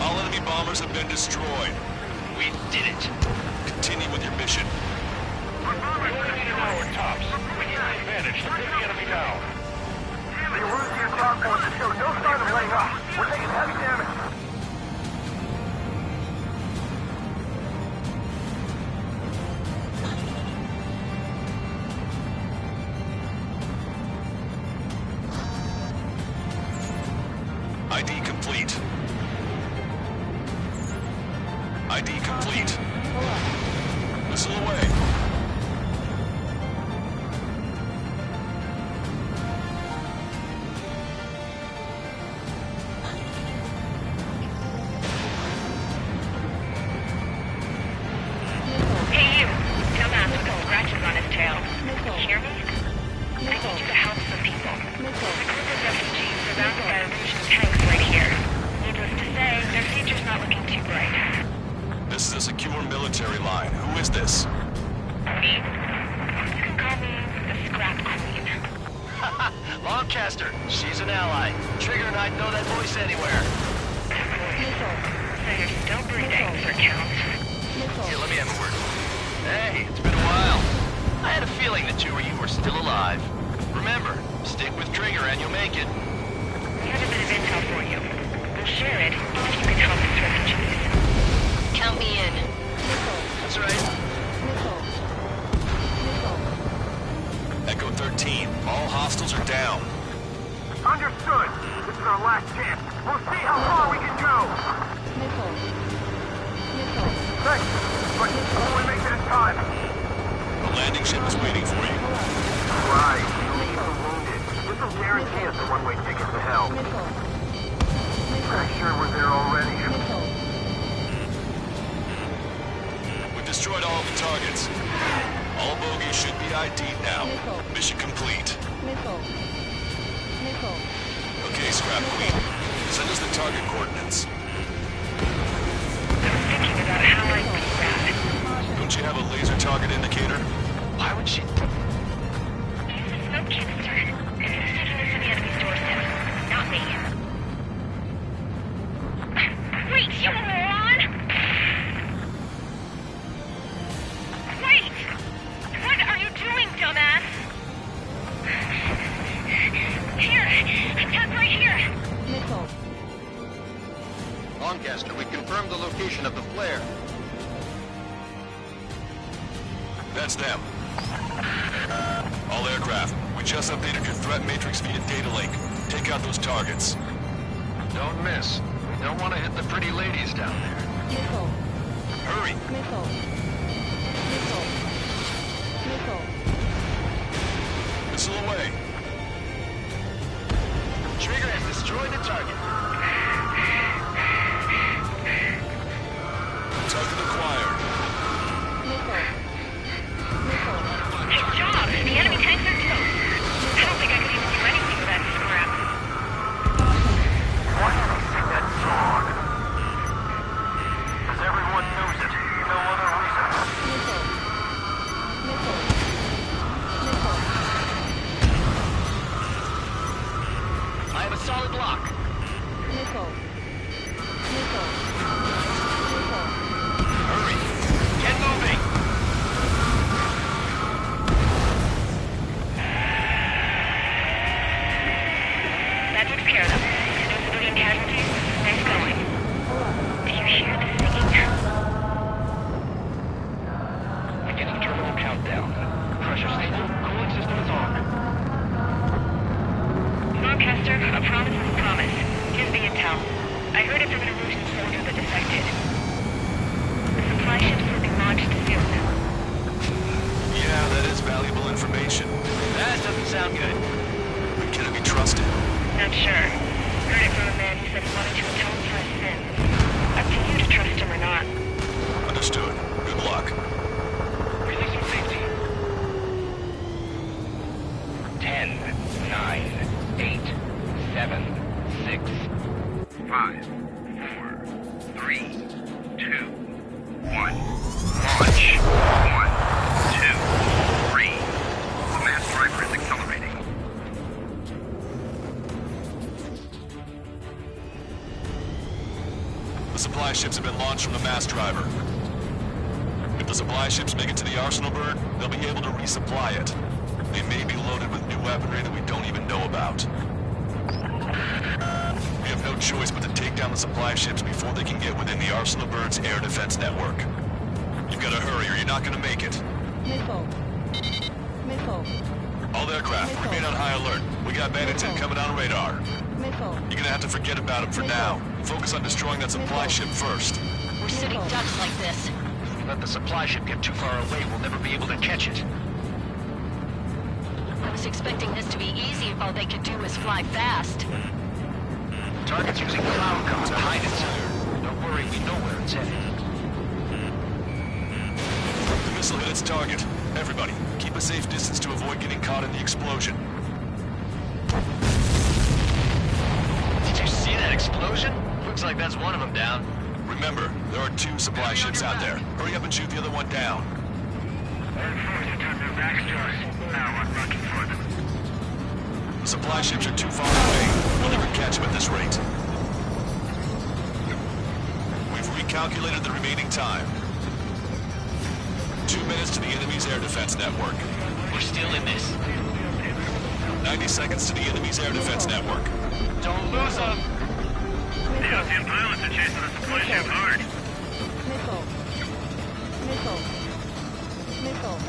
All enemy bombers have been destroyed. We did it. Continue with your mission. We're looking at our tops. We need an advantage to put the enemy down. The Erusian top forces show no sign of letting up. We're taking heavy damage. ID complete. ID complete. Missile away. Hey, you. Dumbass with the scratches on his tail. You hear me? I need you to help some people. There's a group of refugees surrounded by Erusian tanks right here. Needless to say, their future's not looking too bright. This is a secure military line. Who is this? Me? You can call me the Scrap Queen. Lancaster, she's an ally. Trigger and I'd know that voice anywhere. So you're still breathing, for count. Here, let me have a word. Hey, it's been a while. I had a feeling the two of you were still alive. Remember, stick with Trigger and you'll make it. We have a bit of intel for you. We'll share it if you can help us refugees. Count me in. That's right. Echo 13. All hostiles are down. Understood. This is our last chance. We'll see how far we can go. Thanks. But only make it in time. The landing ship is waiting for you. Right. You'll need the wounded. This will guarantee us a one-way ticket to hell. Pretty sure we're there already. We've destroyed all of the targets. All bogies should be ID'd now. Mission complete. Okay, Scrap Queen. Send us the target coordinates. Thinking about how I do that. Don't you have a laser target indicator? Why would she... Use the smoke canister. It's taking us to the enemy's doorstep. Not me. Wait, you moron! Wait! What are you doing, dumbass? Here! Attack right here! Lancaster, we confirmed the location of the flare. That's them. All aircraft, we just updated your threat matrix via data link. Take out those targets. Don't miss. We don't want to hit the pretty ladies down there. Hurry! Missile away. Trigger has destroyed the target. Target acquired. Good job! The enemy tanks are close. I don't think I could even do anything with that scrap. Why do they sing that song? Because everyone knows it. No other reason. Illusion cylinder that defected. The supply ships will be launched soon. Yeah, that is valuable information. That doesn't sound good. But can it be trusted? Not sure. Heard it from a man who said he wanted to atone for his sins. Up to you to trust him or not. Understood. Good luck. Releasing safety. 10, 9, 8, 7, 6, 5, 4, 3, 2, 1. Launch. 1, 2, 3. The mass driver is accelerating. The supply ships have been launched from the mass driver. If the supply ships make it to the arsenal bird, they'll be able to resupply it. They may be loaded with new weaponry that we don't even know about. We have no choice but to take down the supply ships before they can get within the arsenal bird's air defense network. You've got to hurry or you're not going to make it. Missile. Missile. All aircraft, remain on high alert. We got bandits incoming on radar. Missile. You're gonna have to forget about them for now. Focus on destroying that supply ship first. We're sitting ducks like this. If we let the supply ship get too far away, we'll never be able to catch it. I was expecting this to be easy if all they could do was fly fast. Target's using cloud cover to hide it. Don't worry, we know where it's headed. The missile hit its target. Everybody, keep a safe distance to avoid getting caught in the explosion. Did you see that explosion? Looks like that's one of them down. Remember, there are 2 supply ships out there. Hurry up and shoot the other one down. The supply ships are too far away. We'll never catch them at this rate. We've recalculated the remaining time. 2 minutes to the enemy's air defense network. We're still in this. 90 seconds to the enemy's air defense network. Don't lose them! The Ocean pilots are chasing the supply ship hard. Missile. Missile. Missile.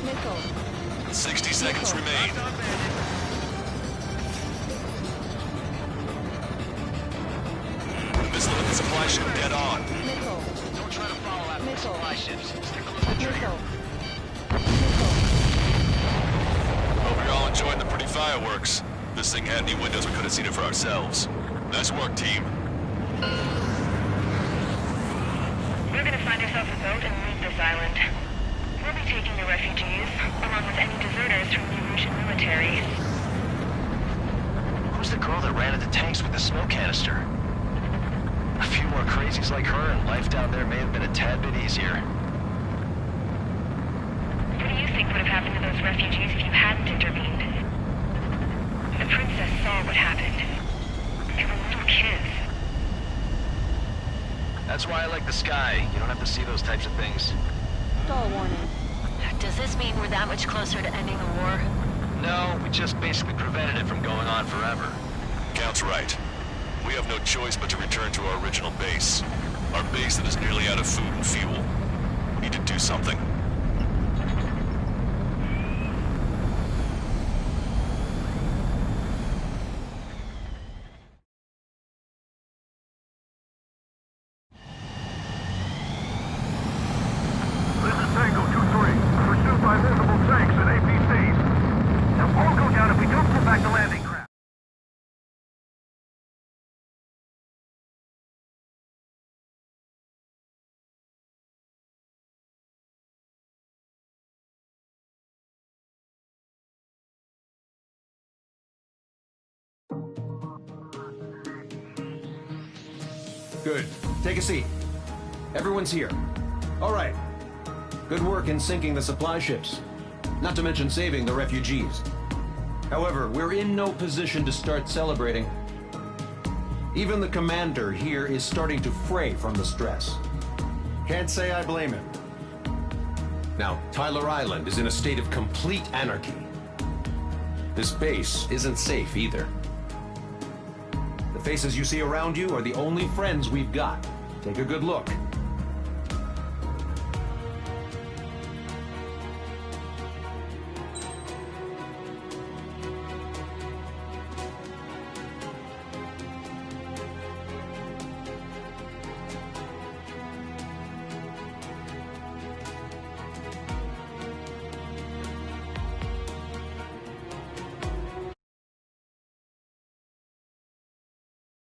Missile. 60 seconds remain. The missile hit the supply ship dead on. Missile. Don't try to follow after the Missile. supply ships. Stick close to the trigger. Missile. Hope you're all enjoying the pretty fireworks. This thing had any windows, we could have seen it for ourselves. Nice work, team. We're gonna find ourselves a boat and leave this island. We'll be taking the refugees, along with any deserters from the Russian military. Who's the girl that ran into tanks with the smoke canister? A few more crazies like her, and life down there may have been a tad bit easier. What do you think would have happened to those refugees if you hadn't intervened? The princess saw what happened. They were little kids. That's why I like the sky. You don't have to see those types of things. Stall warning. Does this mean we're that much closer to ending the war? No, we just basically prevented it from going on forever. Count's right. We have no choice but to return to our original base. Our base that is nearly out of food and fuel. We need to do something. This is Tango 2-3. Pursued by visible tanks and APCs. They'll all go down if we don't pull back the landing craft. Good. Take a seat. Everyone's here. All right. Good work in sinking the supply ships. Not to mention saving the refugees. However, we're in no position to start celebrating. Even the commander here is starting to fray from the stress. Can't say I blame him. Now, Tyler Island is in a state of complete anarchy. This base isn't safe either. The faces you see around you are the only friends we've got. Take a good look.